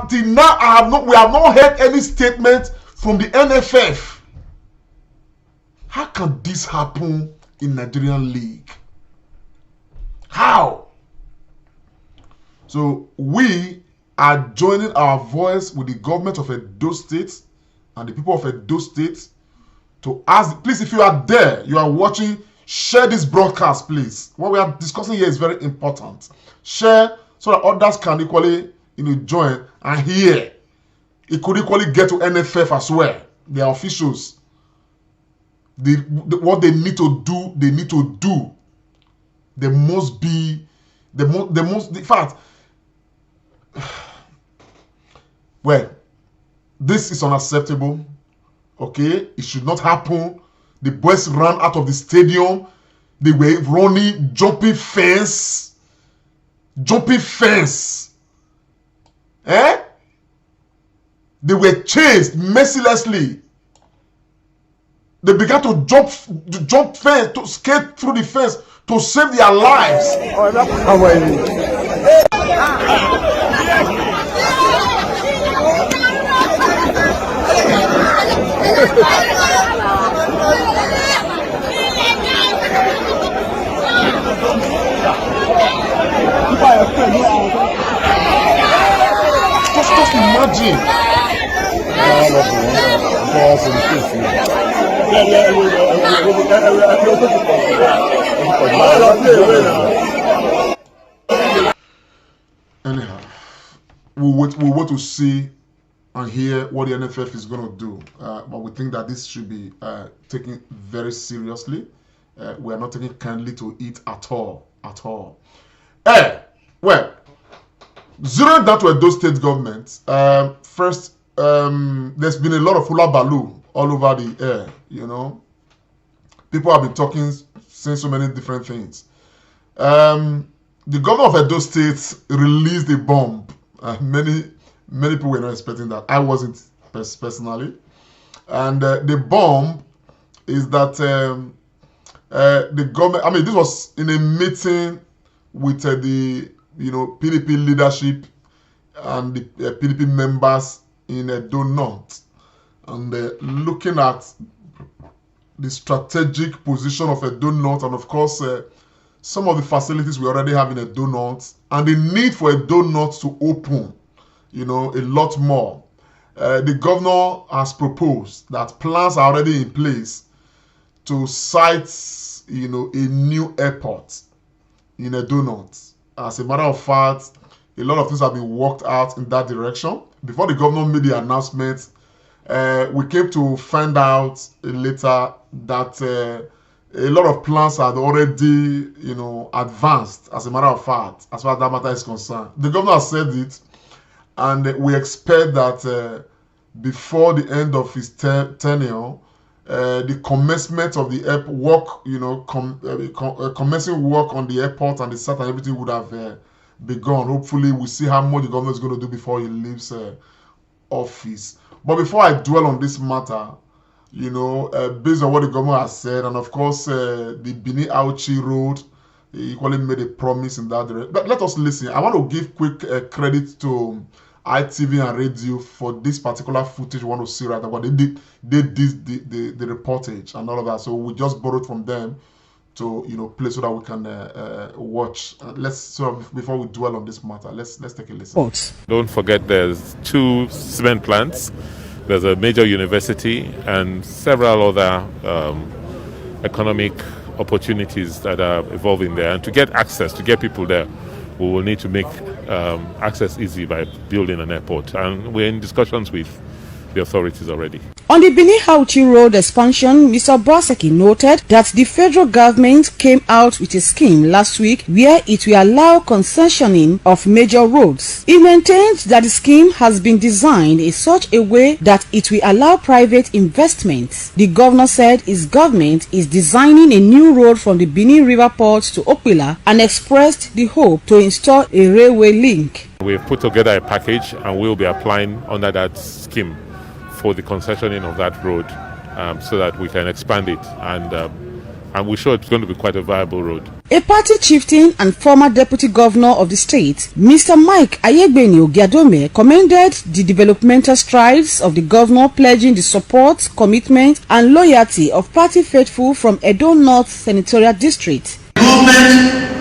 till now, we have not heard any statement from the NFF. How can this happen in Nigerian League? How? So we are joining our voice with the government of Edo State and the people of Edo State to ask, please, if you are there, you are watching, share this broadcast, please. What we are discussing here is very important. Share so that others can equally, join and hear. It could equally get to NFF as well. Their officials. What they need to do, they need to do. They must be in fact, well, this is unacceptable. Okay, it should not happen. The boys ran out of the stadium. They were running, jumping fence. They were chased mercilessly. They began to jump fence, to skate through the fence to save their lives. Just imagine. Anyhow, we'll wait to see and hear what the NFF is going to do. But we think that this should be taken very seriously. We are not taking kindly to it at all. Well, zeroing down to Edo State government, first, there's been a lot of hula baloo all over the air, People have been talking, saying so many different things. The governor of Edo State released a bomb. Many people were not expecting that. I wasn't personally. And the bomb is that the government, this was in a meeting with the PDP leadership and the PDP members in Edo North, and looking at the strategic position of Edo North, and of course some of the facilities we already have in Edo North, and the need for Edo North to open, a lot more. The governor has proposed that plans are already in place to site, a new airport in Edo North. As a matter of fact, a lot of things have been worked out in that direction. Before the governor made the announcement, we came to find out later that a lot of plans had already, advanced, as a matter of fact, as far as that matter is concerned. The governor has said it, and we expect that before the end of his tenure, the commencement of the work, commencing work on the airport and the site and everything would have begun. Hopefully, we'll see how much the governor is going to do before he leaves office. But before I dwell on this matter, based on what the governor has said, and of course, the Bini Auchi Road, he equally made a promise in that direction. But let us listen. I want to give quick credit to ITV and radio for this particular footage we want to see right now. They did the reportage and all of that. So we just borrowed from them to play so that we can watch. Before we dwell on this matter, let's take a listen. Don't forget, there's 2 cement plants. There's a major university and several other economic opportunities that are evolving there. And to get access, to get people there, we will need to make access easy by building an airport. And we're in discussions with the authorities already. On the Benin-Hauchi Road expansion, Mr. Obaseki noted that the federal government came out with a scheme last week where it will allow concessioning of major roads. He maintained that the scheme has been designed in such a way that it will allow private investments. The governor said his government is designing a new road from the Benin River Port to Opila and expressed the hope to install a railway link. We've put together a package and we'll be applying under that scheme for the concessioning of that road, so that we can expand it, and we're sure it's going to be quite a viable road. A party chieftain and former deputy governor of the state, Mr. Mike Ayegbeni Ogiadome, commended the developmental strides of the governor, pledging the support, commitment and loyalty of party faithful from Edo North Senatorial District. The government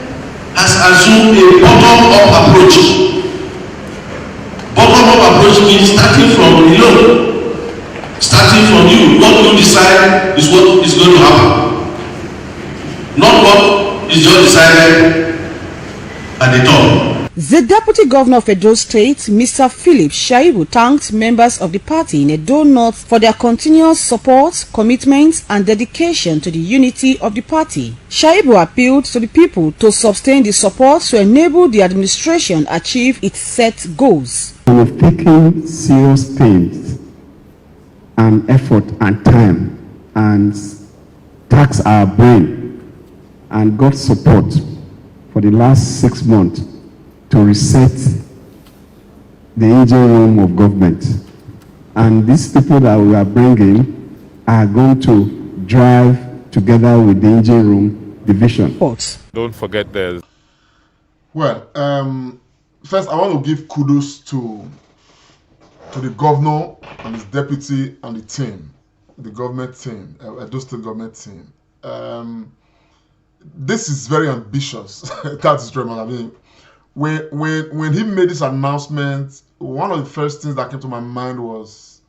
has assumed a bottom-up approach. Bottom-up approach means starting from below. Starting from you, what you decide is what is going to happen. Not what is just decided at the top. The deputy governor of Edo State, Mr. Philip Shaibu, thanked members of the party in Edo North for their continuous support, commitment and dedication to the unity of the party. Shaibu appealed to the people to sustain the support to enable the administration achieve its set goals. We have taken serious pains and effort and time and taxed our brain and got support for the last 6 months to reset the engine room of government. And these people that we are bringing are going to drive together with the engine room division. Don't forget there's... Well, first I want to give kudos to the governor and his deputy and the team, the government team, Edo State government team. This is very ambitious. That's true, man. I mean, when he made this announcement, one of the first things that came to my mind was,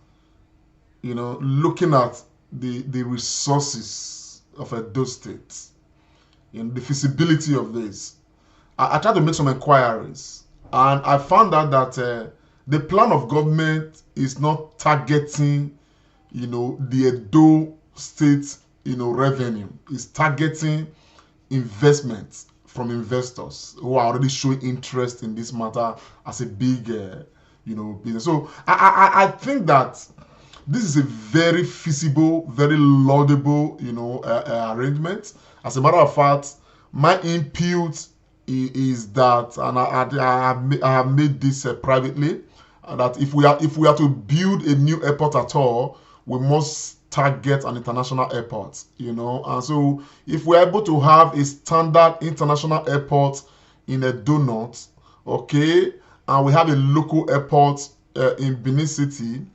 looking at the resources of Edo State, the feasibility of this. I tried to make some inquiries, and I found out that the plan of government is not targeting, the Edo State, revenue. It's targeting investments from investors who are already showing interest in this matter as a big, business. So I think that this is a very feasible, very laudable, arrangement. As a matter of fact, my input is that, and I have made this privately, that if we are to build a new airport at all, we must target an international airport, and so if we're able to have a standard international airport in Edo North, okay, and we have a local airport in Benin City,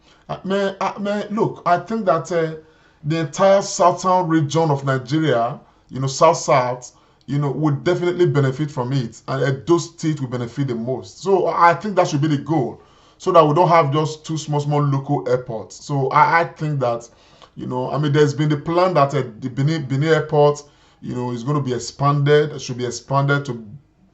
look, I think that the entire southern region of Nigeria, south, would definitely benefit from it, and Edo State will benefit the most. So I think that should be the goal, so that we don't have just two small local airports. So I think that, there's been the plan that the Benin airport, is going to be expanded, should be expanded to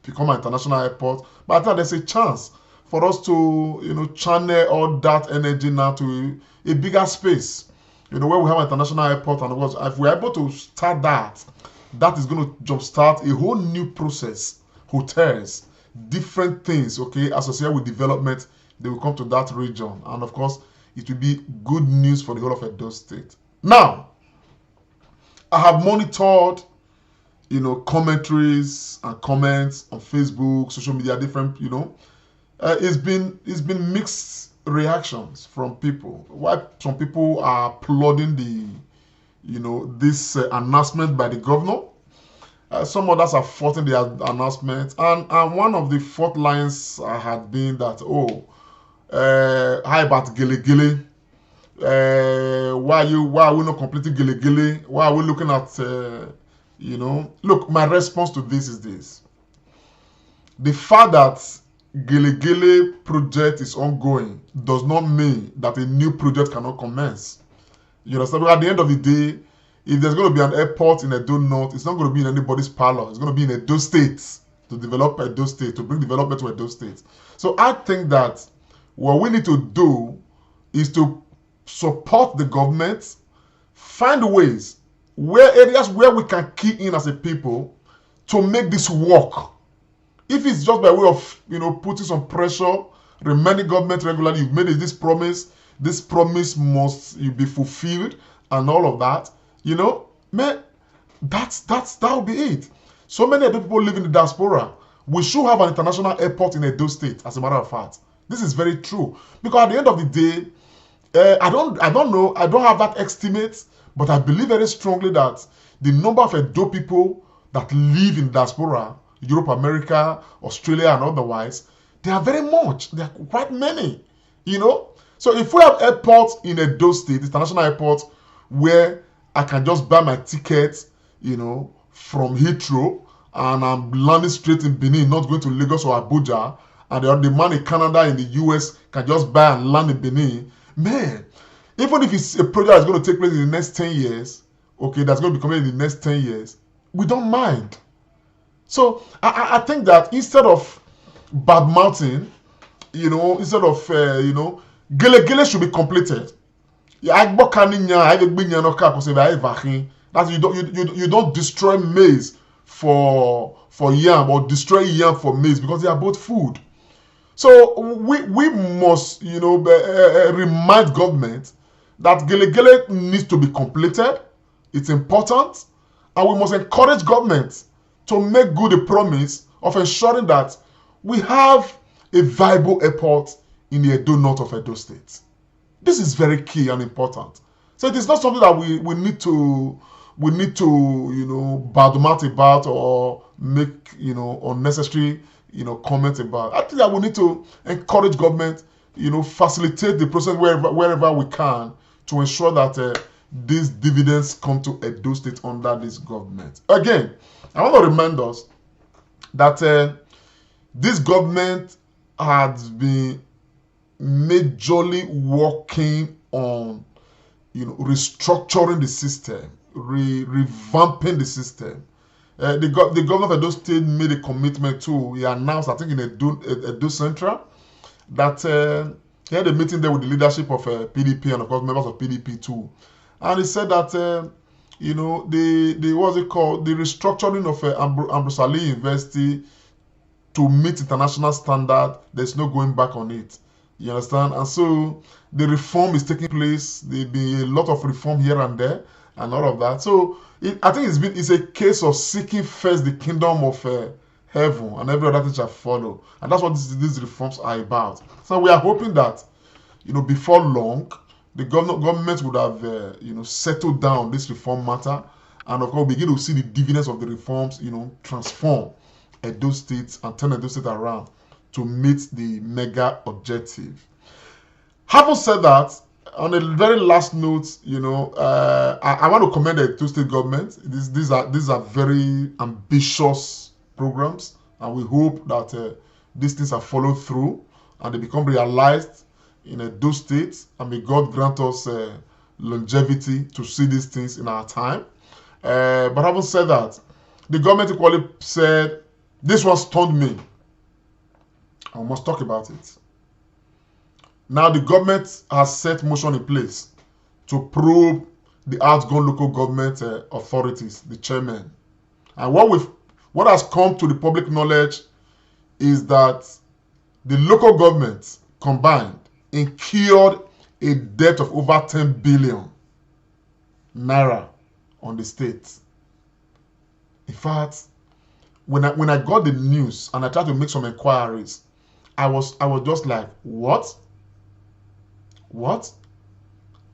become an international airport. But I think there's a chance for us to, channel all that energy now to a bigger space, where we have an international airport. And if we're able to start that is going to jumpstart a whole new process. Hotels, different things, okay, associated with development, they will come to that region. And of course, it will be good news for the whole of Edo State. Now, I have monitored, commentaries and comments on Facebook, social media, different, it's been mixed reactions from people. Why some people are applauding this announcement by the governor. Some others are faulting the announcement, and one of the fault lines had been that, how about Gele Gele? Why are we not completing Gele Gele? Why are we looking at, Look, my response to this is this. The fact that Gele Gele project is ongoing does not mean that a new project cannot commence. You understand? But at the end of the day, if there's going to be an airport in Edo North, it's not going to be in anybody's parlor. It's going to be in Edo State, to develop Edo State, to bring development to Edo State. So I think that what we need to do is to support the government, find ways, areas where we can key in as a people to make this work. If it's just by way of, putting some pressure, reminding government regularly, you've made this promise must be fulfilled and all of that, man, that will be it. So many other people live in the diaspora. We should have an international airport in Edo State, as a matter of fact. This is very true. Because at the end of the day, I don't know, I don't have that estimate, but I believe very strongly that the number of Edo people that live in diaspora, Europe, America, Australia, and otherwise, they are very much. They are quite many, you know. So if we have airports in Edo State, international airports, where I can just buy my ticket, you know, from Heathrow, and I'm landing straight in Benin, not going to Lagos or Abuja, and the man in Canada, in the US, can just buy and land in Benin, man, even if it's a project that's going to take place in the next 10 years, okay, that's going to be coming in the next 10 years, we don't mind. So I think that instead of bad mouthing, you know, instead of, you know, Gele should be completed. That you don't destroy maize for yam or destroy yam for maize, because they are both food. So we must, you know, remind government that Gele needs to be completed. It's important, and we must encourage government to make good a promise of ensuring that we have a viable airport in the Edo North of Edo State. This is very key and important. So it is not something that we need to you know, badmouth about or make, you know, unnecessary, you know, comment about. I think that we need to encourage government, you know, facilitate the process wherever we can to ensure that these dividends come to Edo State under this government. Again, I want to remind us that this government has been majorly working on, you know, restructuring the system, revamping the system. The governor of Edo State made a commitment to. He announced, I think in Edo Central, that he had a meeting there with the leadership of PDP and of course members of PDP too, and he said that you know, the what's it called, the restructuring of Anniversaries University to meet international standard. There's no going back on it. You understand? And so the reform is taking place. There'll be a lot of reform here and there and all of that. So I think it's a case of seeking first the kingdom of heaven, and every other thing shall follow. And that's what these reforms are about. So we are hoping that, you know, before long, the government would have you know, settled down this reform matter, and of course begin to see the dividends of the reforms, you know, transform Edo State and turn Edo State around to meet the mega objective. Having said that, on the very last note, you know, I want to commend the Edo State government. These are very ambitious programs, and we hope that these things are followed through and they become realized in Edo State, and may God grant us longevity to see these things in our time. But having said that, the government equally said, this one stunned me. I must talk about it. Now the government has set motion in place to probe the outgone local government authorities, the chairman. And what has come to the public knowledge is that the local governments combined incurred a debt of over 10 billion naira on the state. In fact, when I got the news and I tried to make some inquiries, I was just like, what? What?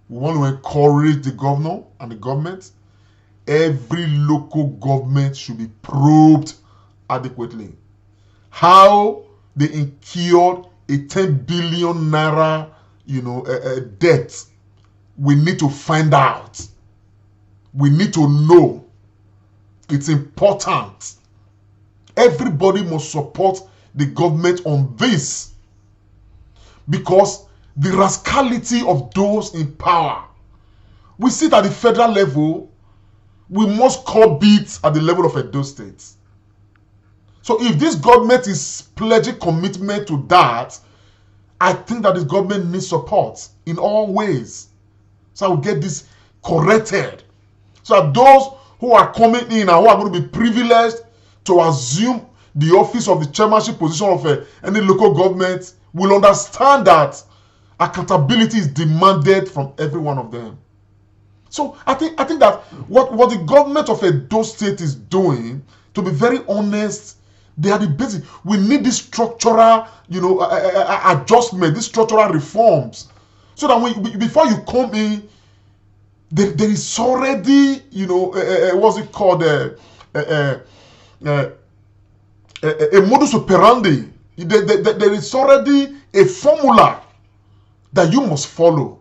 We want to encourage the governor and the government. Every local government should be probed adequately. How they incurred a 10 billion naira, you know, debt, we need to find out. We need to know. It's important. Everybody must support the government on this, because the rascality of those in power, we see it at the federal level. We must curb it at the level of Edo State. So if this government is pledging commitment to that, I think that this government needs support in all ways. So I will get this corrected. So that those who are coming in and who are going to be privileged to assume the office of the chairmanship position of any local government will understand that accountability is demanded from every one of them. So I think that what the government of Edo State is doing, to be very honest, they are the basic. We need this structural, you know, adjustment, these structural reforms, so that before you come in, there is already, you know, what's it called, modus operandi. There is already a formula that you must follow.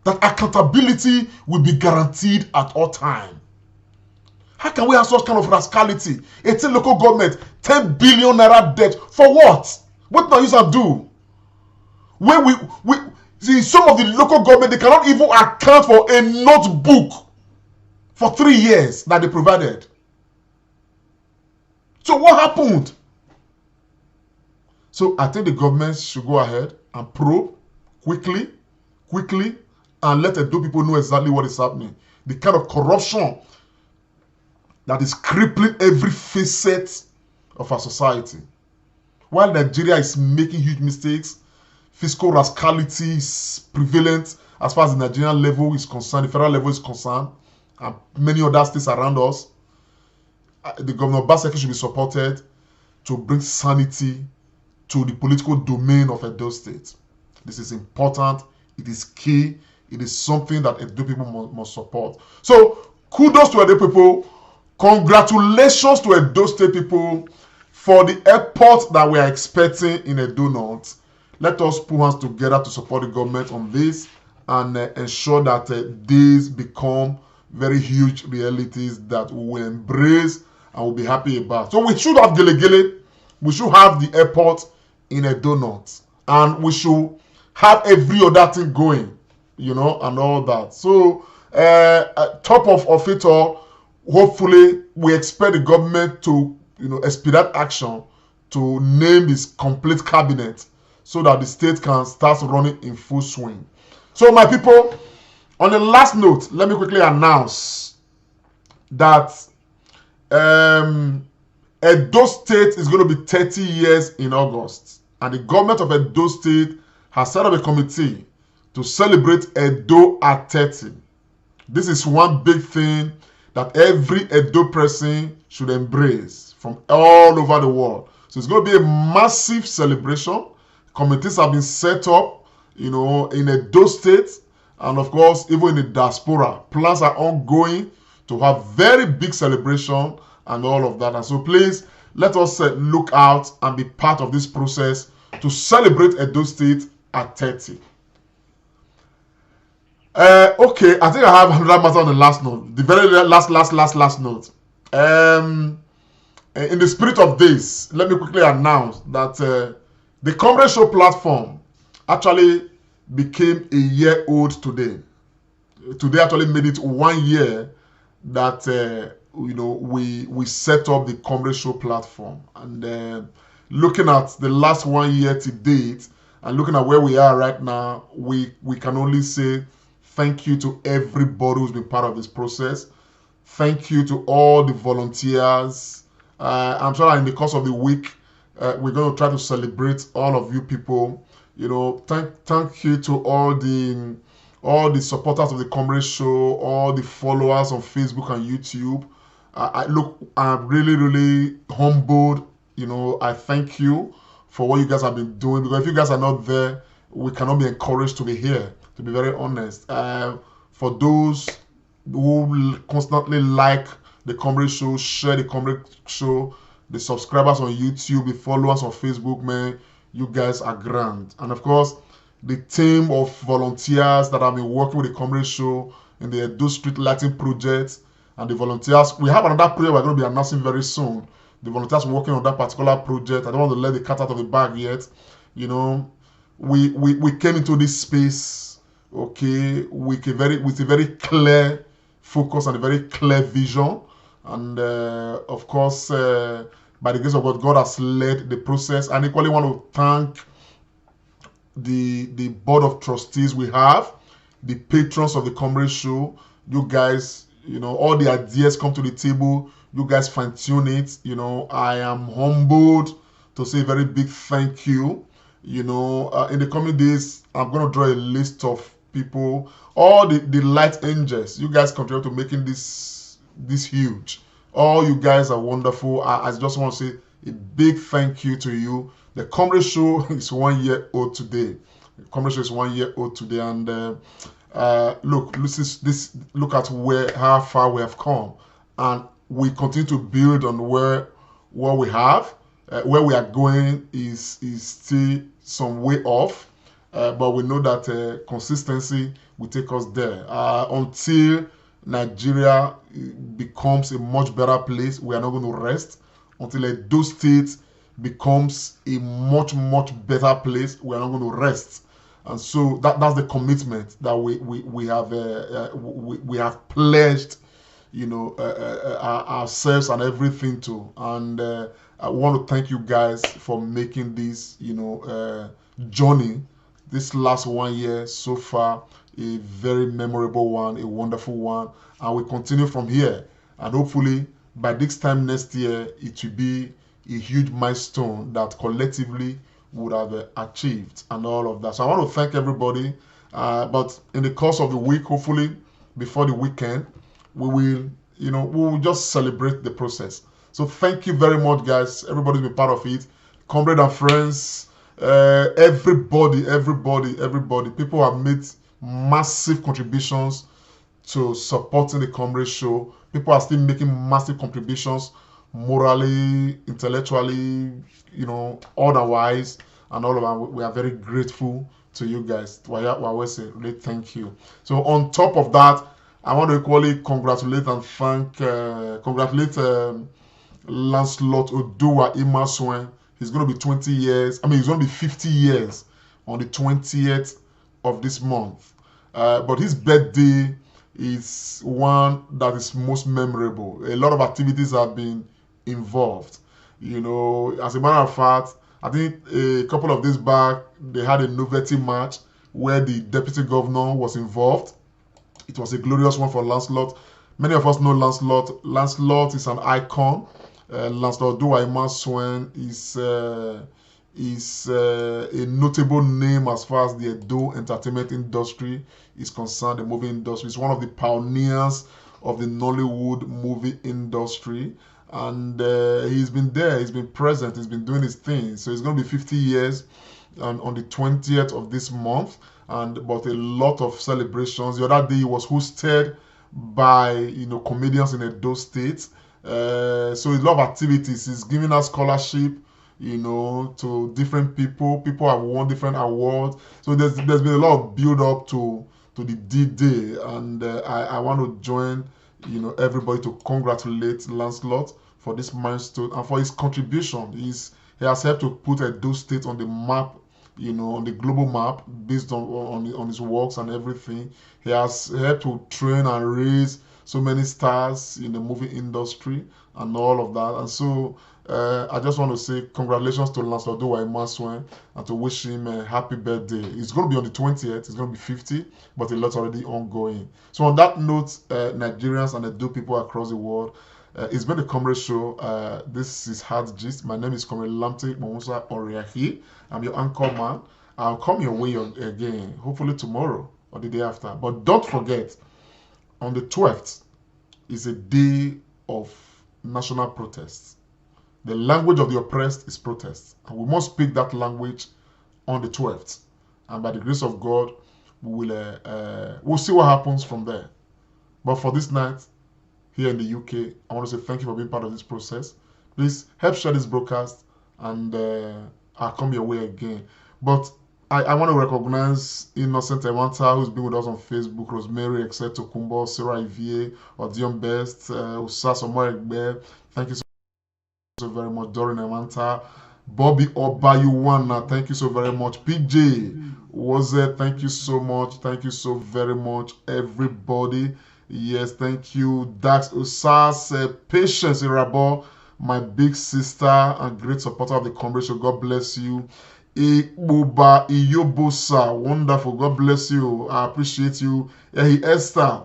That accountability will be guaranteed at all times. How can we have such kind of rascality? 18 local government, 10 billion naira debt. For what? What now you can do? When we see some of the local government, they cannot even account for a notebook for 3 years that they provided. So what happened? So I think the government should go ahead and probe quickly, and let Edo people know exactly what is happening. The kind of corruption that is crippling every facet of our society. While Nigeria is making huge mistakes, fiscal rascality is prevalent as far as the Nigerian level is concerned, the federal level is concerned, and many other states around us. The Governor Obaseki should be supported to bring sanity to the political domain of Edo State. This is important. It is key. It is something that Edo people must support. So, kudos to Edo people. Congratulations to Edo State people for the effort that we are expecting in Edo North. Let us put hands together to support the government on this and ensure that these become very huge realities that we will embrace and will be happy about. So we should have Gelegele, we should have the airport in Edo North, and we should have every other thing going, you know, and all that. So top of it all, hopefully we expect the government to, you know, expedite action to name this complete cabinet so that the state can start running in full swing. So my people, on the last note, let me quickly announce that Edo State is going to be 30 years in August, and the government of Edo State has set up a committee to celebrate Edo at 30. This is one big thing that every Edo person should embrace from all over the world. So it's going to be a massive celebration. Committees have been set up, you know, in Edo State, and of course, even in the diaspora. Plans are ongoing to have very big celebration and all of that. And so please, let us look out and be part of this process to celebrate Edo State at 30. Okay, I think I have another matter on the last note. The very last note. In the spirit of this, let me quickly announce that the Comrade Show platform actually became a year old today. Today actually made it 1 year that you know, we set up the Comrade Show platform. And looking at the last 1 year to date, and looking at where we are right now, we can only say thank you to everybody who's been part of this process. Thank you to all the volunteers. I'm sure that in the course of the week, we're going to try to celebrate all of you people. You know, thank you to all the supporters of the Comrade Show, all the followers on Facebook and YouTube. I'm really humbled. You know, I thank you for what you guys have been doing, because if you guys are not there, we cannot be encouraged to be here, to be very honest. For those who constantly like the Comrade Show, share the Comrade Show, the subscribers on YouTube, the followers on Facebook, man, you guys are grand. And of course, the team of volunteers that have been working with the Comrade Show in the Edo Street Lighting Project, and the volunteers, we have another project we're going to be announcing very soon. The volunteers working on that particular project, I don't want to let the cat out of the bag yet. You know, we came into this space, okay, with a very clear focus and a very clear vision. And of course, by the grace of God, God has led the process. And equally want to thank the board of trustees we have, the patrons of the Comrade Show. You guys, you know, all the ideas come to the table. You guys fine tune it. You know, I am humbled to say a very big thank you. You know, in the coming days, I'm going to draw a list of people, all the light angels. You guys contribute to making this huge. All you guys are wonderful. I just want to say a big thank you to you. The Comrade Show is 1 year old today. The Comrade Show is 1 year old today, and look at how far we have come. And we continue to build on what we have. Where we are going is still some way off, but we know that consistency will take us there. Until Nigeria becomes a much better place, we are not going to rest. Until Edo State becomes a much better place, we are not going to rest. And so that's the commitment that we have pledged, ourselves and everything to. And I want to thank you guys for making this, journey, this last 1 year so far, a very memorable one, a wonderful one, and we continue from here. And hopefully, by this time next year, it will be a huge milestone that collectively would have achieved and all of that. So I want to thank everybody. But in the course of the week, hopefully, before the weekend, we will just celebrate the process. So thank you very much, guys. Everybody's been part of it. Comrade and friends, everybody. People have made massive contributions to supporting the Comrade Show. People are still making massive contributions morally, intellectually, otherwise, and all of that. We are very grateful to you guys. Really thank you. So on top of that, I want to equally congratulate and congratulate Lancelot Odua Imaswen. He's going to be 20 years. He's going to be 50 years on the 20th of this month. But his birthday is one that is most memorable. A lot of activities have been involved. As a matter of fact, I think a couple of days back, they had a novelty match where the deputy governor was involved. It was a glorious one for Lancelot. Many of us know Lancelot. Lancelot is an icon. Lancelot Odua Swen is a notable name as far as the Edo entertainment industry is concerned, the movie industry. He's one of the pioneers of the Nollywood movie industry. And he's been there, he's been present, he's been doing his thing. So it's going to be 50 years on the 20th of this month. But a lot of celebrations. The other day he was hosted by comedians in Edo State. So a lot of activities. He's giving us scholarship, to different people. People have won different awards. So there's been a lot of build up to the D-Day, and I want to join everybody to congratulate Lancelot for this milestone and for his contribution. He has helped to put Edo State on the map, on the global map, based on his works and everything. He has helped to train and raise so many stars in the movie industry and all of that. And so I just want to say congratulations to Lancelot Odua Imaswen and to wish him a happy birthday. It's going to be on the 20th. It's going to be 50, but a lot's already ongoing. So on that note, Nigerians and Edo people across the world, it's been the Comrade Show. This is Hard Gist. My name is Comrade Lamte Momusa Oriahi. I'm your anchor man. I'll come your way again, hopefully tomorrow or the day after. But don't forget, on the 12th is a day of national protests. The language of the oppressed is protest. And we must speak that language on the 12th. And by the grace of God, we'll see what happens from there. But for this night, here in the UK, I want to say thank you for being part of this process. Please help share this broadcast, and I'll come your way again. But I want to recognize Innocent Ewanta, who's been with us on Facebook, Rosemary, Exeto Kumbo, Sarah Ivie, Odion Best, Usas Omoregbe. Thank you so very much, Dorin Ewanta. Bobby Obayuwana, thank you so very much. PJ was there, thank you so much. Thank you so very much, everybody. Yes, thank you. Dax Usas, Patience Irabo, my big sister and great supporter of the Comrade Show. God bless you. Ibuba Iyobosa, wonderful. God bless you. I appreciate you. Esther,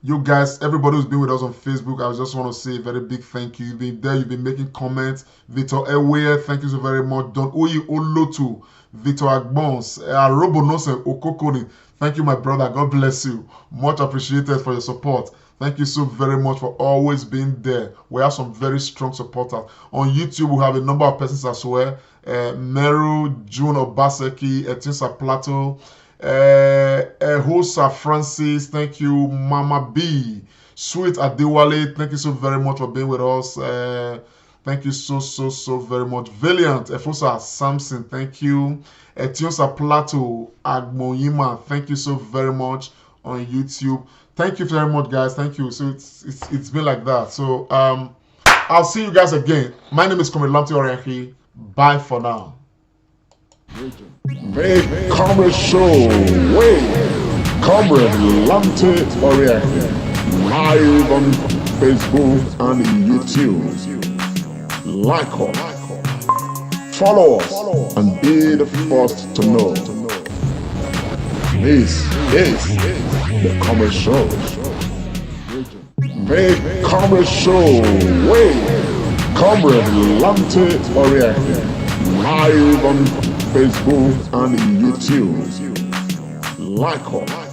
you guys, everybody who's been with us on Facebook, I just want to say a very big thank you. You've been there, you've been making comments. Victor Ewe, thank you so very much. Don Oyi Olotu, Victor Agbons, Arobonose Okokoni, thank you, my brother. God bless you. Much appreciated for your support. Thank you so very much for always being there. We have some very strong supporters. On YouTube, we have a number of persons as well. Meru, June Obaseki, Etinsa Plateau, Hosa Francis, thank you, Mama B, Sweet Adewale, thank you so very much for being with us. Thank you so very much. Valiant, Efosa Samson, thank you. Etiosa Plateau, Agmoyima, thank you so very much on YouTube. Thank you very much, guys. Thank you. So it's been like that. So I'll see you guys again. My name is Comrade Lamte Oriahi. Bye for now. Make Comrade Show way. Comrade Lamte Oriahi. Live on Facebook and YouTube. Like us, follow us, and be the first to know. This is the Comrade Show. Make Comrade Show way. Comrade Lamte Oriahi. Live on Facebook and YouTube. Like us.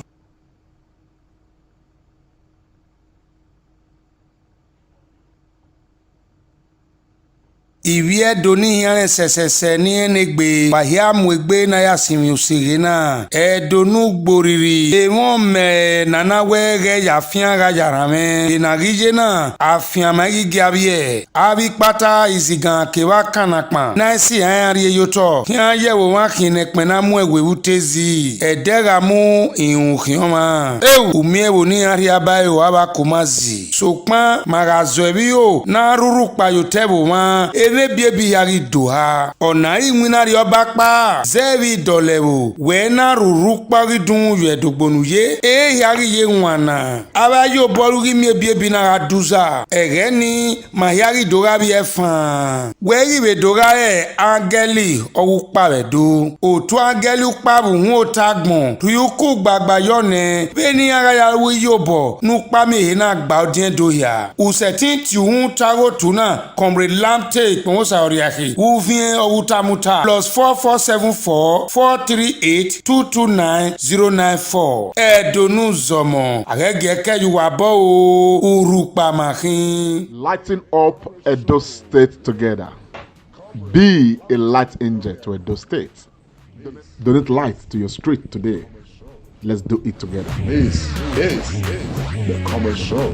Ivie doni yane sesese ni enegbe bahia mwegbe na ya simi usige na donu gboriri won me nana wege ya fian ga yarame na gije na afian magi gabie abi pata izigan kewa kanakpan na si ari yoto kian yewo wa kine pe na mu egwe utezi edega mu ihun kioma umiewo ni ari abayo aba kumazi sokpan magazo ebi o na ruru pa yotebo ma biebi yari doha ona iwinari oba pa zevi dolewo we na ruru pari dun yedogbonu ye yari ye nwana aba yo borugi mi biebi na aduza ere ni ma yari dora bi efan we riwe dora angeli orupa re do otu angeli upa bu hun otagbon tuyuku gbagba yone be ni ara ya wi yobo nu pa mi na gba odin do ya usetin ti hun taro tuna Comrade Lamte Onsa Oriahi uvien owutamuta +4474 438 229 094 edonu zomo agege yuwabo urupa mahin. Lighting up Edo State together. Be a light angel to Edo State. Donate light to your street today. Let's do it together. This is the Comrade Show.